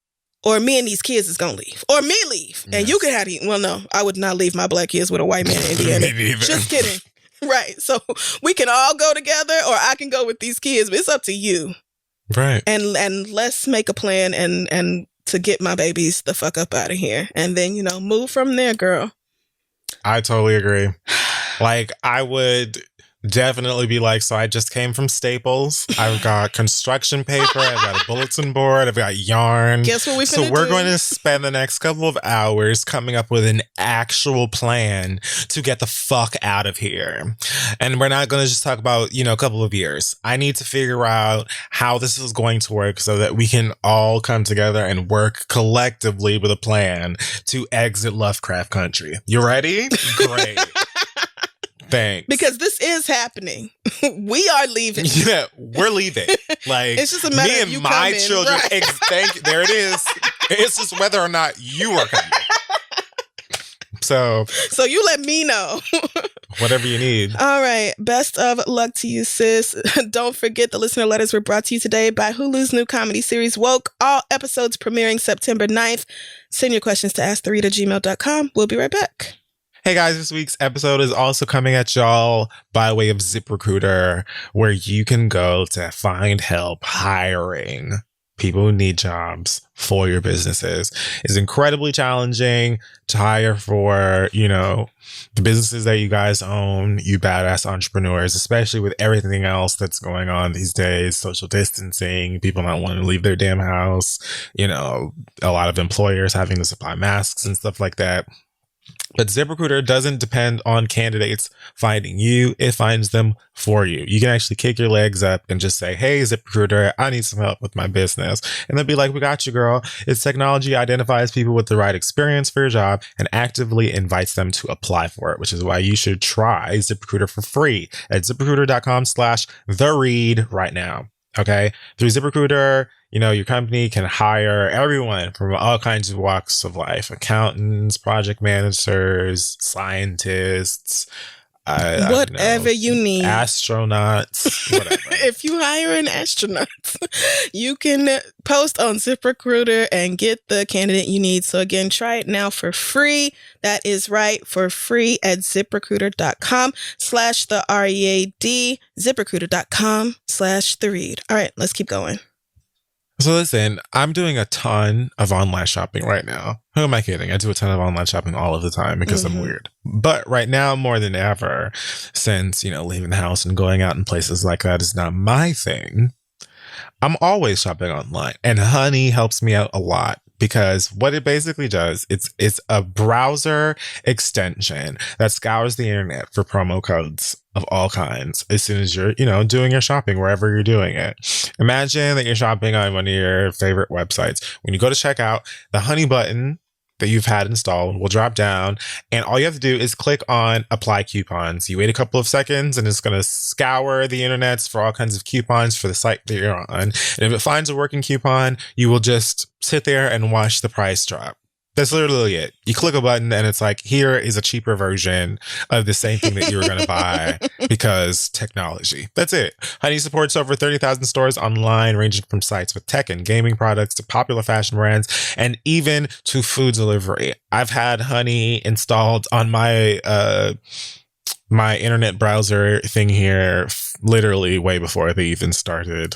Or me and these kids is gonna leave. Or me leave. And you can have the... Well, no, I would not leave my Black kids with a white man in Indiana. Me neither. Just kidding. Right. So we can all go together, or I can go with these kids. But it's up to you. Right. And let's make a plan and to get my babies the fuck up out of here. And then, you know, move from there, girl. I totally agree. Like, I would definitely be like, so I just came from Staples. I've got construction paper. I've got a bulletin board. I've got yarn. Guess what we finna So we're do? going to spend the next couple of hours coming up with an actual plan to get the fuck out of here. And we're not going to just talk about, you know, a couple of years. I need to figure out how this is going to work so that we can all come together and work collectively with a plan to exit Lovecraft Country. You ready? Great. Thanks. Because this is happening. We are leaving. Yeah, we're leaving. Like, it's just a matter me of and you my coming, children. right? Thank you. There it is. It's just whether or not you are coming. So you let me know. Whatever you need. All right. Best of luck to you, sis. Don't forget the listener letters were brought to you today by Hulu's new comedy series, Woke. All episodes premiering September 9th. Send your questions to asktheread@gmail.com. We'll be right back. Hey guys, this week's episode is also coming at y'all by way of ZipRecruiter, where you can go to find help hiring people who need jobs for your businesses. It's incredibly challenging to hire for, you know, the businesses that you guys own, you badass entrepreneurs, especially with everything else that's going on these days, social distancing, people not wanting to leave their damn house, you know, a lot of employers having to supply masks and stuff like that. But ZipRecruiter doesn't depend on candidates finding you. It finds them for you. You can actually kick your legs up and just say, hey, ZipRecruiter, I need some help with my business. And they'll be like, we got you, girl. Its technology identifies people with the right experience for your job and actively invites them to apply for it, which is why you should try ZipRecruiter for free at ZipRecruiter.com/theread right now. Okay. Through ZipRecruiter, you know, your company can hire everyone from all kinds of walks of life: accountants, project managers, scientists, whatever you need, astronauts, whatever. If you hire an astronaut, you can post on ZipRecruiter and get the candidate you need. So again, try it now for free. That is right, for free at ZipRecruiter.com/theread, ZipRecruiter.com/theread. All right, let's keep going. So listen, I'm doing a ton of online shopping right now. Who am I kidding? I do a ton of online shopping all of the time because I'm weird. But right now, more than ever, since, you know, leaving the house and going out in places like that is not my thing, I'm always shopping online. And Honey helps me out a lot. Because what it basically does, it's a browser extension that scours the internet for promo codes of all kinds as soon as you're, you know, doing your shopping wherever you're doing it. Imagine that you're shopping on one of your favorite websites. When you go to checkout, the Honey button that you've had installed will drop down, and all you have to do is click on apply coupons. You wait a couple of seconds and it's going to scour the internets for all kinds of coupons for the site that you're on. And if it finds a working coupon, you will just sit there and watch the price drop. That's literally it. You click a button and it's like, here is a cheaper version of the same thing that you were going to buy because technology. That's it. Honey supports over 30,000 stores online, ranging from sites with tech and gaming products to popular fashion brands and even to food delivery. I've had Honey installed on my my internet browser thing here literally way before they even started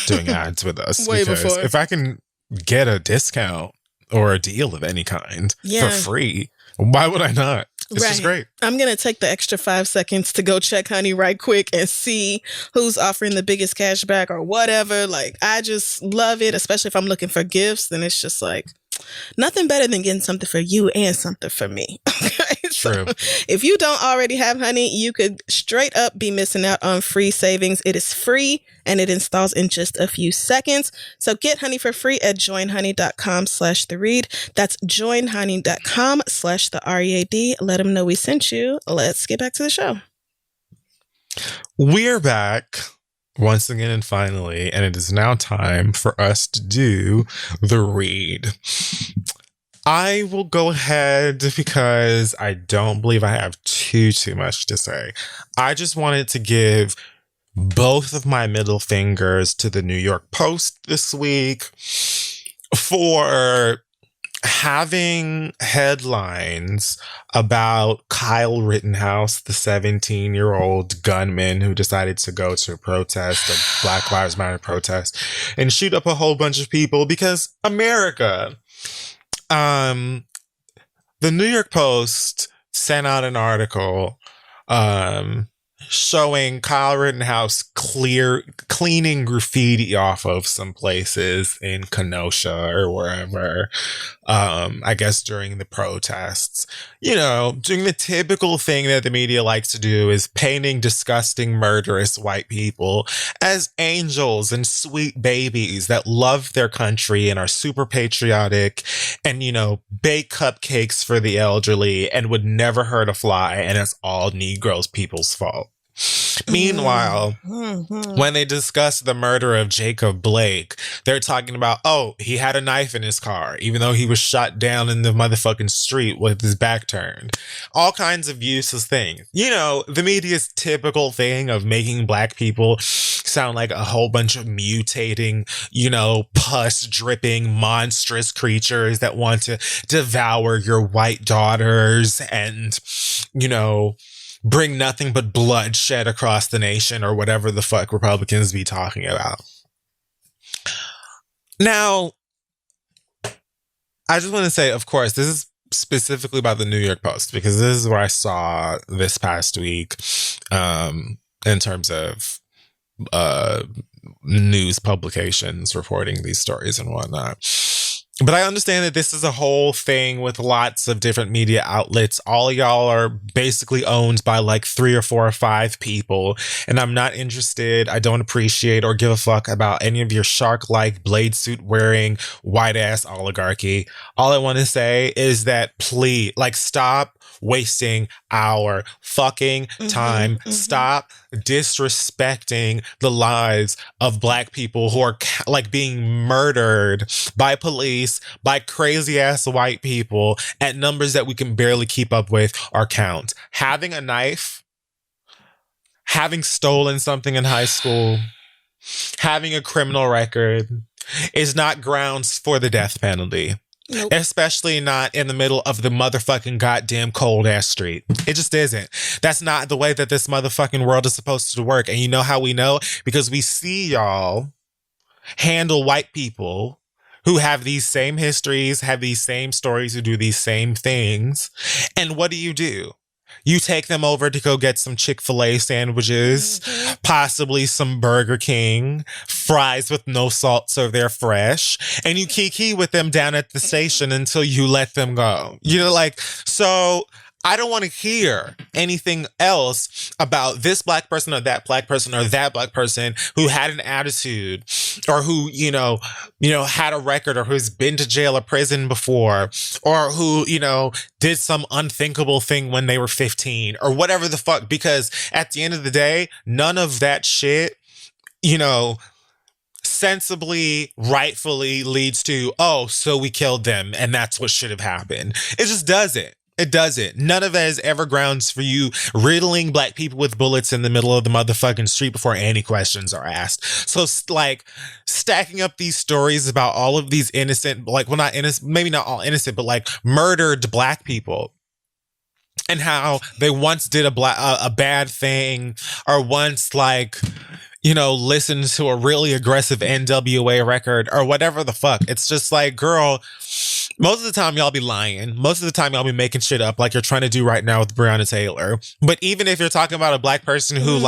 doing ads with us. Way because before. if I can get a discount or a deal of any kind for free, why would I not? It's just great. I'm going to take the extra 5 seconds to go check Honey right quick and see who's offering the biggest cash back or whatever. Like, I just love it, especially if I'm looking for gifts. Then it's just like, nothing better than getting something for you and something for me. Okay. True. So if you don't already have Honey, you could straight up be missing out on free savings. It is free and it installs in just a few seconds. So get Honey for free at joinhoney.com/theread. That's joinhoney.com/theread. Let them know we sent you. Let's get back to the show. We're back once again and finally, and it is now time for us to do the read. I will go ahead because I don't believe I have too much to say. I just wanted to give both of my middle fingers to the New York Post this week for having headlines about Kyle Rittenhouse, the 17-year-old gunman who decided to go to a protest, a Black Lives Matter protest, and shoot up a whole bunch of people because America. The New York Post sent out an article showing Kyle Rittenhouse cleaning graffiti off of some places in Kenosha or wherever, I guess during the protests. You know, doing the typical thing that the media likes to do is painting disgusting, murderous white people as angels and sweet babies that love their country and are super patriotic and, you know, bake cupcakes for the elderly and would never hurt a fly, and it's all Negroes people's fault. Meanwhile, when they discuss the murder of Jacob Blake, they're talking about, oh, he had a knife in his car, even though he was shot down in the motherfucking street with his back turned. All kinds of useless things. You know, the media's typical thing of making black people sound like a whole bunch of mutating, you know, pus dripping monstrous creatures that want to devour your white daughters and, you know, bring nothing but bloodshed across the nation or whatever the fuck Republicans be talking about. Now, I just want to say, of course, this is specifically about the New York Post because this is where I saw this past week in terms of news publications reporting these stories and whatnot. But I understand that this is a whole thing with lots of different media outlets. All y'all are basically owned by like 3 or 4 or 5 people. And I'm not interested. I don't appreciate or give a fuck about any of your shark-like blade suit wearing white ass oligarchy. All I want to say is that please, like, stop wasting our fucking time. Stop disrespecting the lives of black people who are like being murdered by police, by crazy ass white people at numbers that we can barely keep up with or count. Having a knife, having stolen something in high school, having a criminal record is not grounds for the death penalty. Nope. Especially not in the middle of the motherfucking goddamn cold ass street. It just isn't. That's not the way that this motherfucking world is supposed to work. And you know how we know? Because we see y'all handle white people who have these same histories, have these same stories, who do these same things. And what do? You take them over to go get some Chick-fil-A sandwiches, possibly some Burger King, fries with no salt so they're fresh, and you kiki with them down at the station until you let them go. You know, like, so I don't want to hear anything else about this black person or that black person or that black person who had an attitude or who, had a record or who's been to jail or prison before or who, did some unthinkable thing when they were 15 or whatever the fuck. Because at the end of the day, none of that shit, sensibly, rightfully leads to, oh, so we killed them and that's what should have happened. It just doesn't. It doesn't. None of that is ever grounds for you riddling black people with bullets in the middle of the motherfucking street before any questions are asked. So, stacking up these stories about all of these innocent, not innocent, maybe not all innocent, but murdered black people and how they once did a bad thing or once listened to a really aggressive NWA record or whatever the fuck. It's just girl, most of the time y'all be lying. Most of the time y'all be making shit up like you're trying to do right now with Breonna Taylor. But even if you're talking about a black person who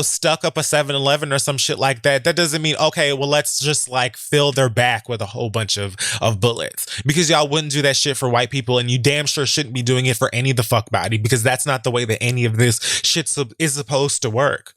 stuck up a 7-Eleven or some shit like that, that doesn't mean, okay, well, let's just fill their back with a whole bunch of bullets. Because y'all wouldn't do that shit for white people and you damn sure shouldn't be doing it for any of the fuck body because that's not the way that any of this shit is supposed to work.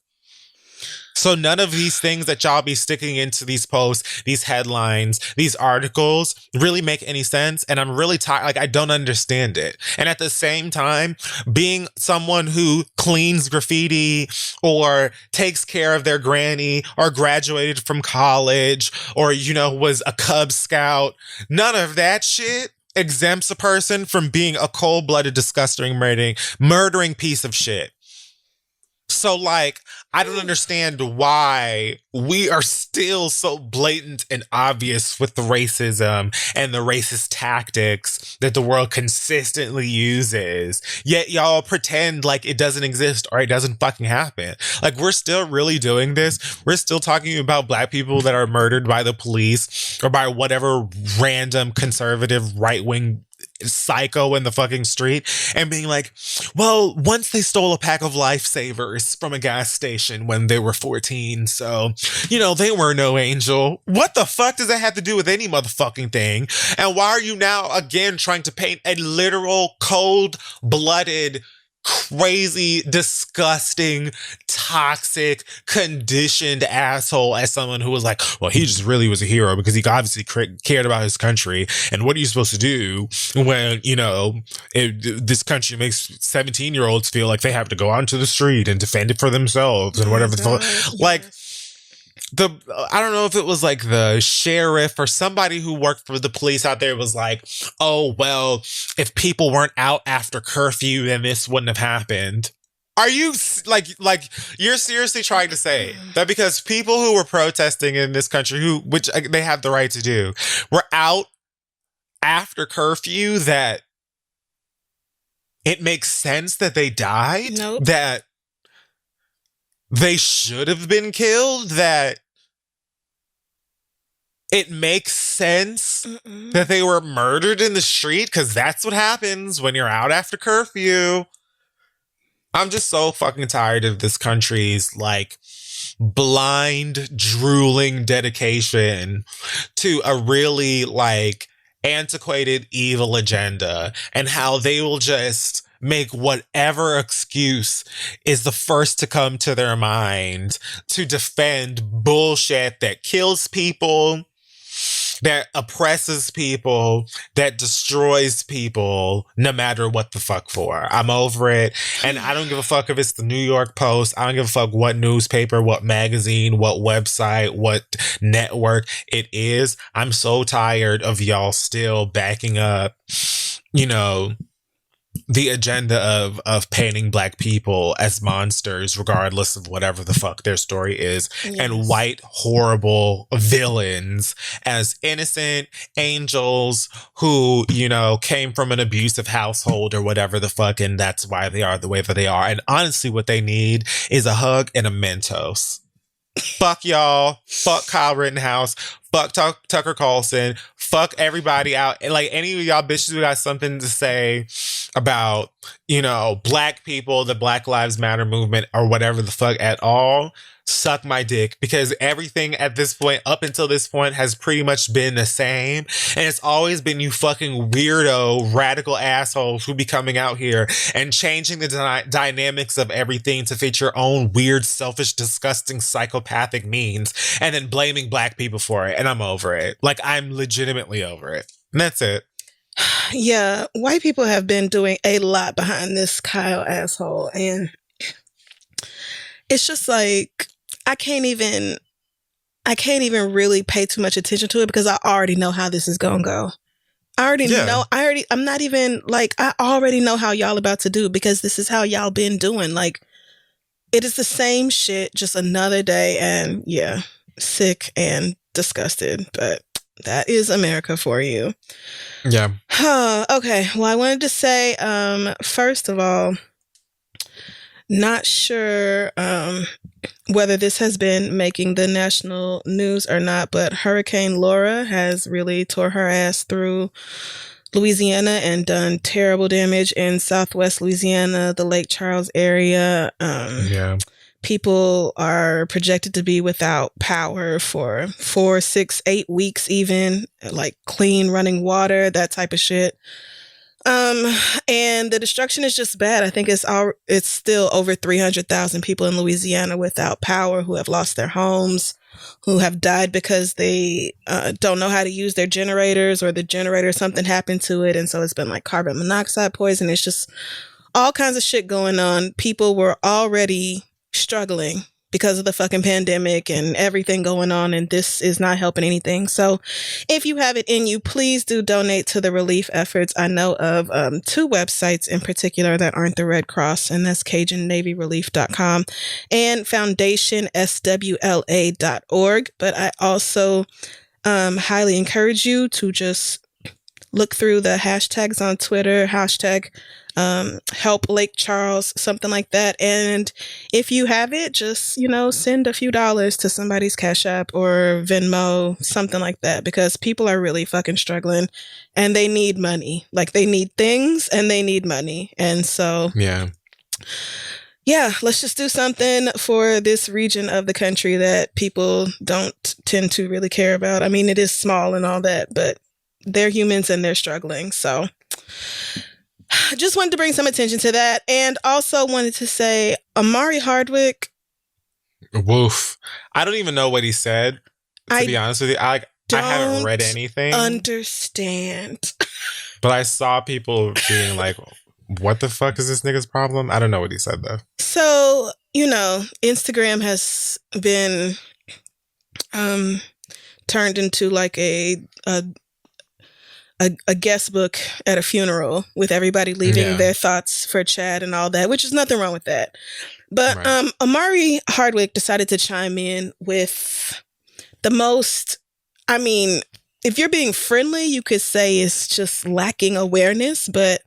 So none of these things that y'all be sticking into these posts, these headlines, these articles really make any sense. And I'm really tired. I don't understand it. And at the same time, being someone who cleans graffiti or takes care of their granny or graduated from college or, was a Cub Scout, none of that shit exempts a person from being a cold-blooded, disgusting, murdering piece of shit. So, I don't understand why we are still so blatant and obvious with the racism and the racist tactics that the world consistently uses. Yet y'all pretend like it doesn't exist or it doesn't fucking happen. We're still really doing this. We're still talking about black people that are murdered by the police or by whatever random conservative right-wing psycho in the fucking street and being well, once they stole a pack of lifesavers from a gas station when they were 14, so they were no angel. What the fuck does that have to do with any motherfucking thing? And why are you now again trying to paint a literal cold-blooded, crazy, disgusting, toxic, conditioned asshole as someone who was well, he just really was a hero because he obviously cared about his country. And what are you supposed to do when, this country makes 17-year-olds feel like they have to go out into the street and defend it for themselves and whatever the fuck. I don't know if it was the sheriff or somebody who worked for the police out there was oh, well, if people weren't out after curfew, then this wouldn't have happened. Are you you're seriously trying to say that because people who were protesting in this country, which they have the right to do, were out after curfew, that it makes sense that they died? Nope. That they should have been killed? That it makes sense that they were murdered in the street? Because that's what happens when you're out after curfew. I'm just so fucking tired of this country's blind, drooling dedication to a really antiquated, evil agenda and how they will just make whatever excuse is the first to come to their mind to defend bullshit that kills people, that oppresses people, that destroys people, no matter what the fuck for. I'm over it. And I don't give a fuck if it's the New York Post. I don't give a fuck what newspaper, what magazine, what website, what network it is. I'm so tired of y'all still backing up, the agenda of painting black people as monsters, regardless of whatever the fuck their story is, yes, and white, horrible villains as innocent angels who, came from an abusive household or whatever the fuck, and that's why they are the way that they are. And honestly, what they need is a hug and a Mentos. Fuck y'all. Fuck Kyle Rittenhouse. Fuck Tucker Carlson. Fuck everybody out. And any of y'all bitches who got something to say about, black people, the Black Lives Matter movement, or whatever the fuck at all, suck my dick, because everything at this point, up until this point, has pretty much been the same. And it's always been you fucking weirdo, radical assholes who be coming out here and changing the dynamics of everything to fit your own weird, selfish, disgusting, psychopathic means, and then blaming black people for it. And I'm over it. Like, I'm legitimately over it. And that's it. Yeah, white people have been doing a lot behind this Kyle asshole, and it's just like I can't even really pay too much attention to it because I already know how this is gonna go. I already know. I'm not even like, I already know how y'all about to do, because this is how y'all been doing. Like, it is the same shit, just another day, and yeah, sick and disgusted, but that is America for you. Yeah. Okay. Well, I wanted to say, first of all, not sure whether this has been making the national news or not, but Hurricane Laura has really tore her ass through Louisiana and done terrible damage in Southwest Louisiana, the Lake Charles area. Yeah. People are projected to be without power for 4, 6, 8 weeks, even, like clean running water, that type of shit. And the destruction is just bad. I think it's still over 300,000 people in Louisiana without power, who have lost their homes, who have died because they don't know how to use their generators, or the generator, something happened to it. And so it's been like carbon monoxide poison. It's just all kinds of shit going on. People were already struggling because of the fucking pandemic and everything going on, and this is not helping anything. So if you have it in you, please do donate to the relief efforts. I know of 2 websites in particular that aren't the Red Cross, and that's CajunNavyRelief.com and FoundationSWLA.org. But I also highly encourage you to just look through the hashtags on Twitter, hashtag help Lake Charles, something like that. And if you have it, just, send a few dollars to somebody's Cash App or Venmo, something like that, because people are really fucking struggling and they need money. Like, they need things and they need money. And so, yeah, let's just do something for this region of the country that people don't tend to really care about. I mean, it is small and all that, but they're humans and they're struggling. So just wanted to bring some attention to that. And also wanted to say, Amari Hardwick. Woof. I don't even know what he said, to be honest with you. I haven't read anything. Understand. But I saw people being like, what the fuck is this nigga's problem? I don't know what he said, though. So, Instagram has been turned into like a guest book at a funeral, with everybody leaving their thoughts for Chad and all that, which is nothing wrong with that. But right. Amari Hardwick decided to chime in with the most, I mean, if you're being friendly, you could say it's just lacking awareness, but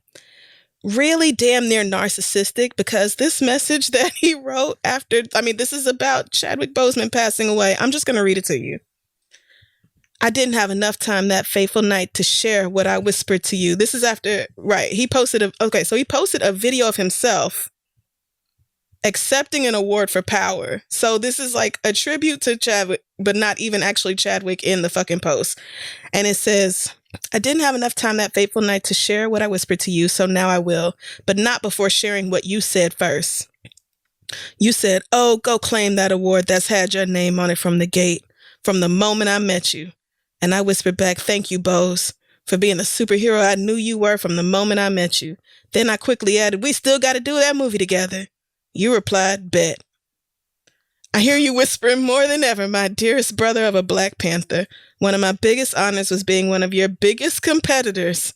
really damn near narcissistic, because this message that he wrote after, this is about Chadwick Boseman passing away. I'm just going to read it to you. I didn't have enough time that fateful night to share what I whispered to you. This is after, right. He posted a video of himself accepting an award for power. So this is like a tribute to Chadwick, but not even actually Chadwick in the fucking post. And it says, I didn't have enough time that fateful night to share what I whispered to you. So now I will, but not before sharing what you said first. You said, oh, go claim that award that's had your name on it from the gate, from the moment I met you. And I whispered back, thank you, Bose, for being the superhero I knew you were from the moment I met you. Then I quickly added, we still got to do that movie together. You replied, bet. I hear you whispering more than ever, my dearest brother of a Black Panther. One of my biggest honors was being one of your biggest competitors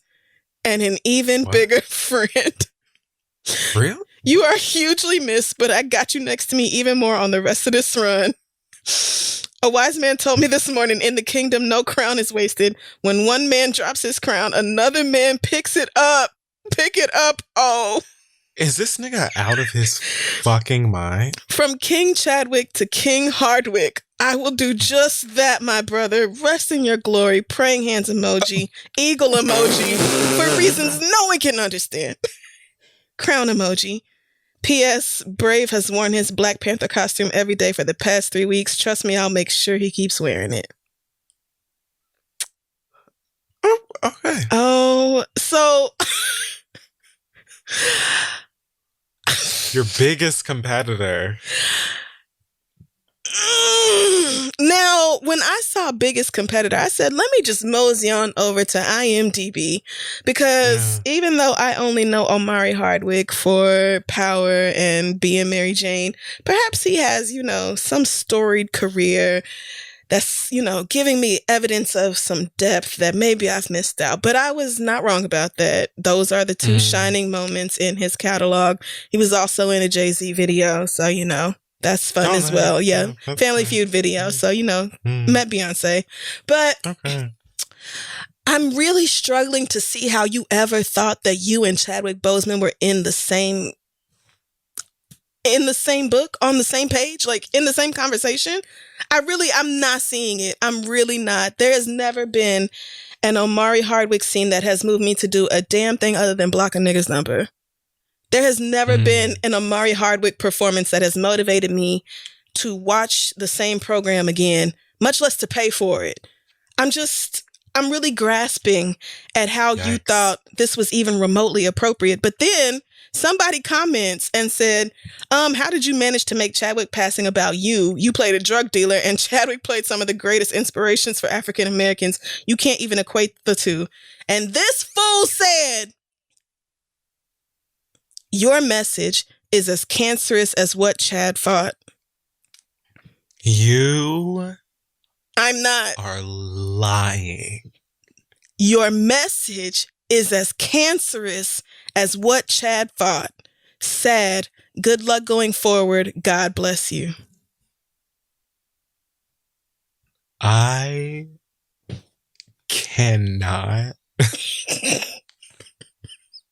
and an even bigger friend. Real? You are hugely missed, but I got you next to me even more on the rest of this run. A wise man told me this morning, in the kingdom, no crown is wasted. When one man drops his crown, another man picks it up. Pick it up, oh. Is this nigga out of his fucking mind? From King Chadwick to King Hardwick, I will do just that, my brother. Rest in your glory. Praying hands emoji. Eagle emoji. For reasons no one can understand. Crown emoji. P.S. Brave has worn his Black Panther costume every day for the past 3 weeks. Trust me, I'll make sure he keeps wearing it. Oh, okay. Oh, so... Your biggest competitor. Now, when I saw biggest competitor, I said, let me just mosey on over to IMDb, because even though I only know Omari Hardwick for Power and Being Mary Jane, perhaps he has, some storied career that's, giving me evidence of some depth that maybe I've missed out. But I was not wrong about that. Those are the two shining moments in his catalog. He was also in a Jay-Z video, so, that's fun as well. Yeah. Family Feud video. So, met Beyonce. But I'm really struggling to see how you ever thought that you and Chadwick Boseman were in the same book, on the same page, like in the same conversation. I'm not seeing it. I'm really not. There has never been an Omari Hardwick scene that has moved me to do a damn thing other than block a nigga's number. There has never been an Omari Hardwick performance that has motivated me to watch the same program again, much less to pay for it. I'm really grasping at how you thought this was even remotely appropriate. But then somebody comments and said, how did you manage to make Chadwick passing about you? You played a drug dealer and Chadwick played some of the greatest inspirations for African Americans. You can't even equate the two. And this fool said, your message is as cancerous as what Chad fought. I'm not. Are lying. Your message is as cancerous as what Chad fought. Sad. Good luck going forward. God bless you. I cannot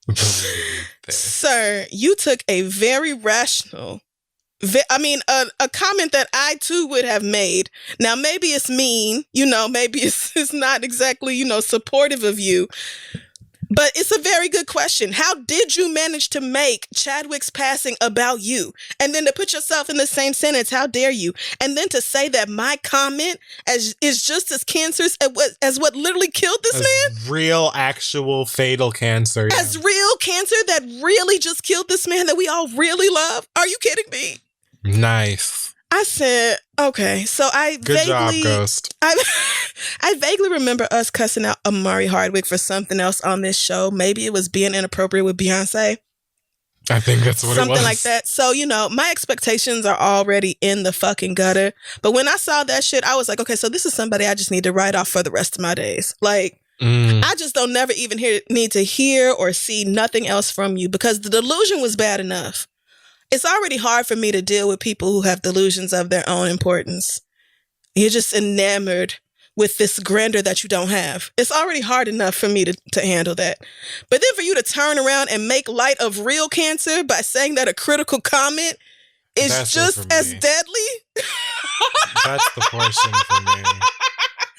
believe this. Sir, you took a very rational, a comment that I too would have made. Now, maybe it's mean, maybe it's not exactly, supportive of you. But it's a very good question. How did you manage to make Chadwick's passing about you? And then to put yourself in the same sentence, how dare you? And then to say that my comment is just as cancerous as what literally killed this man? Real, actual, fatal cancer. As real cancer that really just killed this man that we all really love? Are you kidding me? Nice. I said, okay, so Good job, Ghost. I vaguely remember us cussing out Omari Hardwick for something else on this show. Maybe it was being inappropriate with Beyonce. I think that's what it was. Something like that. So, my expectations are already in the fucking gutter. But when I saw that shit, I was like, okay, so this is somebody I just need to write off for the rest of my days. Like, I just don't never even need to hear or see nothing else from you, because the delusion was bad enough. It's already hard for me to deal with people who have delusions of their own importance. You're just enamored with this grandeur that you don't have. It's already hard enough for me to handle that. But then for you to turn around and make light of real cancer by saying that a critical comment is just as deadly. That's the portion for me.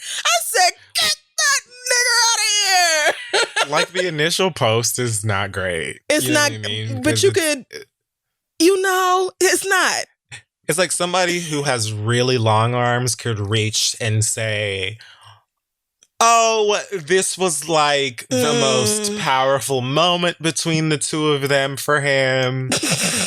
I said, get that nigger out of here. Like, the initial post is not great. It's not, but you could... it's not. It's like somebody who has really long arms could reach and say, oh, this was like the most powerful moment between the two of them for him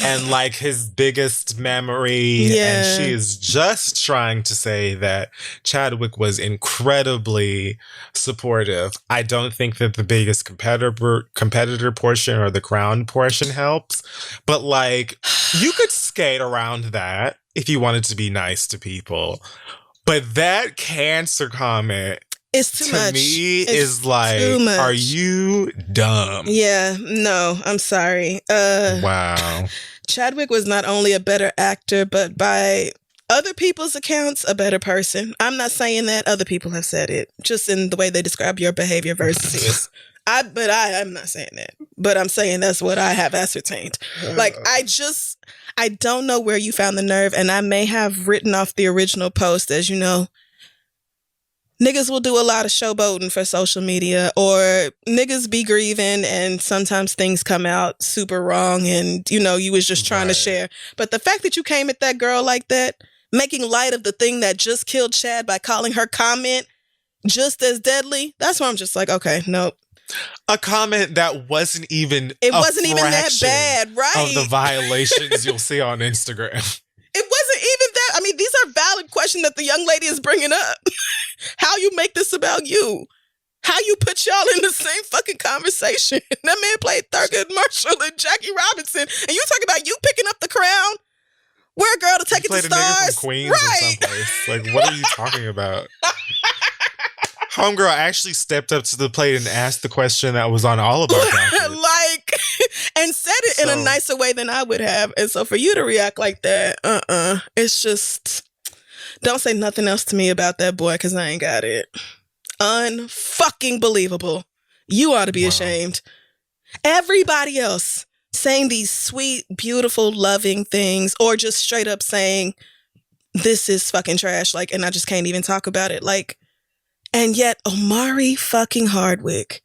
and like his biggest memory. Yeah. And she is just trying to say that Chadwick was incredibly supportive. I don't think that the biggest competitor portion or the crown portion helps, but like you could skate around that if you wanted to be nice to people. But that cancer comment, it's too much. To me, is like, are you dumb? Yeah, no, I'm sorry. Wow. Chadwick was not only a better actor, but by other people's accounts, a better person. I'm not saying that. Other people have said it, just in the way they describe your behavior versus his. I'm not saying that. But I'm saying that's what I have ascertained. Like, I don't know where you found the nerve, and I may have written off the original post as, niggas will do a lot of showboating for social media, or niggas be grieving and sometimes things come out super wrong and, you know, you was just trying to share. But the fact that you came at that girl like that, making light of the thing that just killed Chad by calling her comment just as deadly, that's why I'm just like, okay, nope. A comment that wasn't even that bad, right? Of the violations you'll see on Instagram. It wasn't even that. I mean, these are valid questions that the young lady is bringing up. How you make this about you? How you put y'all in the same fucking conversation? That man played Thurgood Marshall and Jackie Robinson, and you talking about you picking up the crown? We're a girl to take it to stars, a nigga from Queens right? Or someplace. Like, what are you talking about? Homegirl actually stepped up to the plate and asked the question that was on all of our dockets. And said it in a nicer way than I would have. And so for you to react like that, it's just, don't say nothing else to me about that boy, because I ain't got it. Unfucking believable. You ought to be ashamed. Everybody else saying these sweet, beautiful, loving things, or just straight up saying, this is fucking trash, like, and I just can't even talk about it, like. And yet, Omari fucking Hardwick,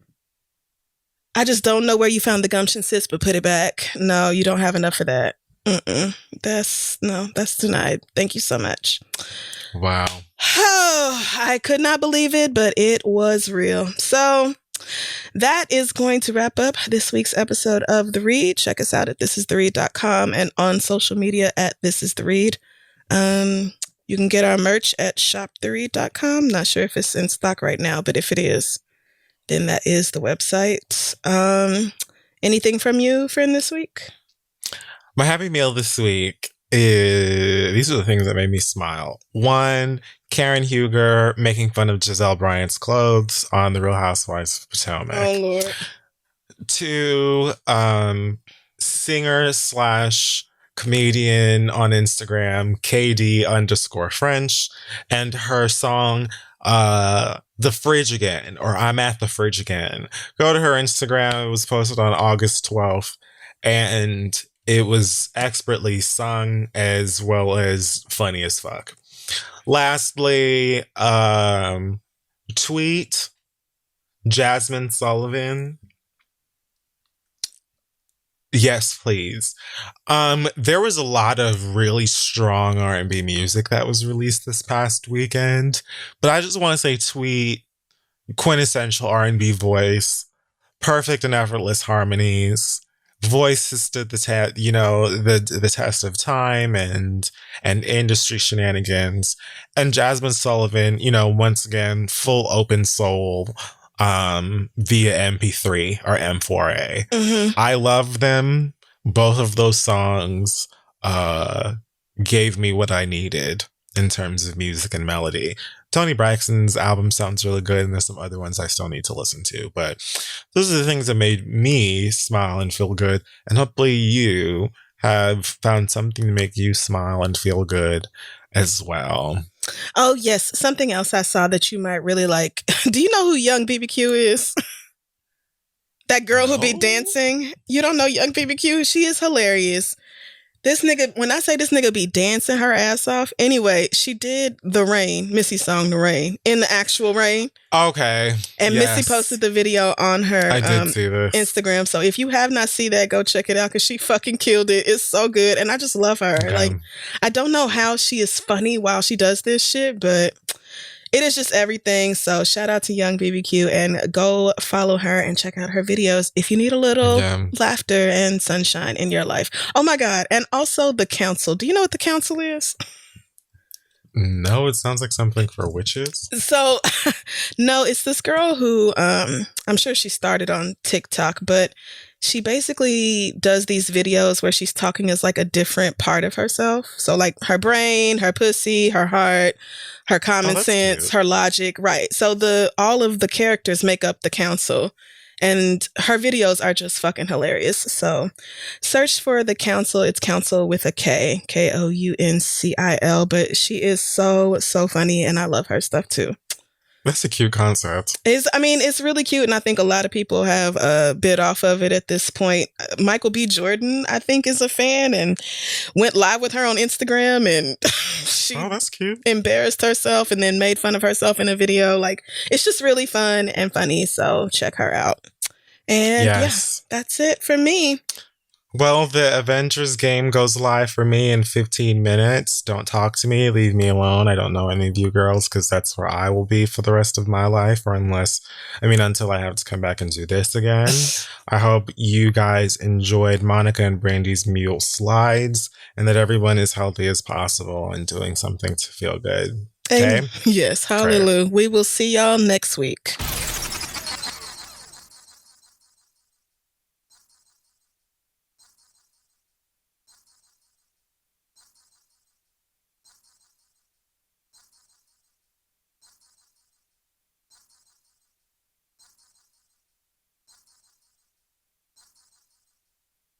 I just don't know where you found the gumption, sis, but put it back. No, you don't have enough for that. That's denied. Thank you so much. Wow. Oh, I could not believe it, but it was real. So that is going to wrap up this week's episode of The Read. Check us out at thisistheread.com and on social media at thisistheread. You can get our merch at shoptheread.com. Not sure if it's in stock right now, but if it is, then that is the website. Anything from you, friend, this week? My happy meal this week is, these are the things that made me smile. One, Karen Huger making fun of Giselle Bryant's clothes on The Real Housewives of Potomac. Oh, Lord. Two, singer / comedian on Instagram, KD_French, and her song, The Fridge Again, or I'm at the Fridge Again. Go to her Instagram. It was posted on August 12th, and it was expertly sung as well as funny as fuck. Lastly, tweet Jasmine Sullivan. Yes, please. There was a lot of really strong R&B music that was released this past weekend, but I just want to say tweet quintessential R&B voice, perfect and effortless harmonies. Voice has stood the test, the test of time and industry shenanigans. And Jasmine Sullivan, once again, full open soul, via MP3 or M4A. Mm-hmm. I love them. Both of those songs gave me what I needed in terms of music and melody. Toni Braxton's album sounds really good, and there's some other ones I still need to listen to. But those are the things that made me smile and feel good. And hopefully you have found something to make you smile and feel good as well. Oh, yes. Something else I saw that you might really like. Do you know who Young BBQ is? That girl who be dancing. You don't know Young BBQ? She is hilarious. This nigga, when I say this nigga be dancing her ass off, anyway, she did The Rain, Missy's song The Rain, in the actual rain. Okay. And yes. Missy posted the video on her Instagram. So if you have not seen that, go check it out, because she fucking killed it. It's so good. And I just love her. Yeah. Like, I don't know how she is funny while she does this shit, but it is just everything. So shout out to Young BBQ, and go follow her and check out her videos if you need a little laughter and sunshine in your life. Oh my God. And also The Council. Do you know what The Council is? No, it sounds like something for witches. So, no, it's this girl who, I'm sure she started on TikTok, but she basically does these videos where she's talking as like a different part of herself. So like her brain, her pussy, her heart, her common sense, cute. Her logic. Right. So all of the characters make up The Council, and her videos are just fucking hilarious. So search for The Council. It's Council with a K, Kouncil, but she is so, so funny, and I love her stuff too. That's a cute concept. It's really cute, and I think a lot of people have a bit off of it at this point. Michael B. Jordan, I think, is a fan and went live with her on Instagram and She Oh, that's cute. embarrassed herself and then made fun of herself in a video. Like, it's just really fun and funny. So check her out. And Yes. yeah, that's it for me. Well, the Avengers game goes live for me in 15 minutes. Don't talk to me. Leave me alone. I don't know any of you girls because that's where I will be for the rest of my life, or until I have to come back and do this again. I hope you guys enjoyed Monica and Brandy's Mule Slides and that everyone is healthy as possible and doing something to feel good. Okay? Yes, hallelujah. We will see y'all next week.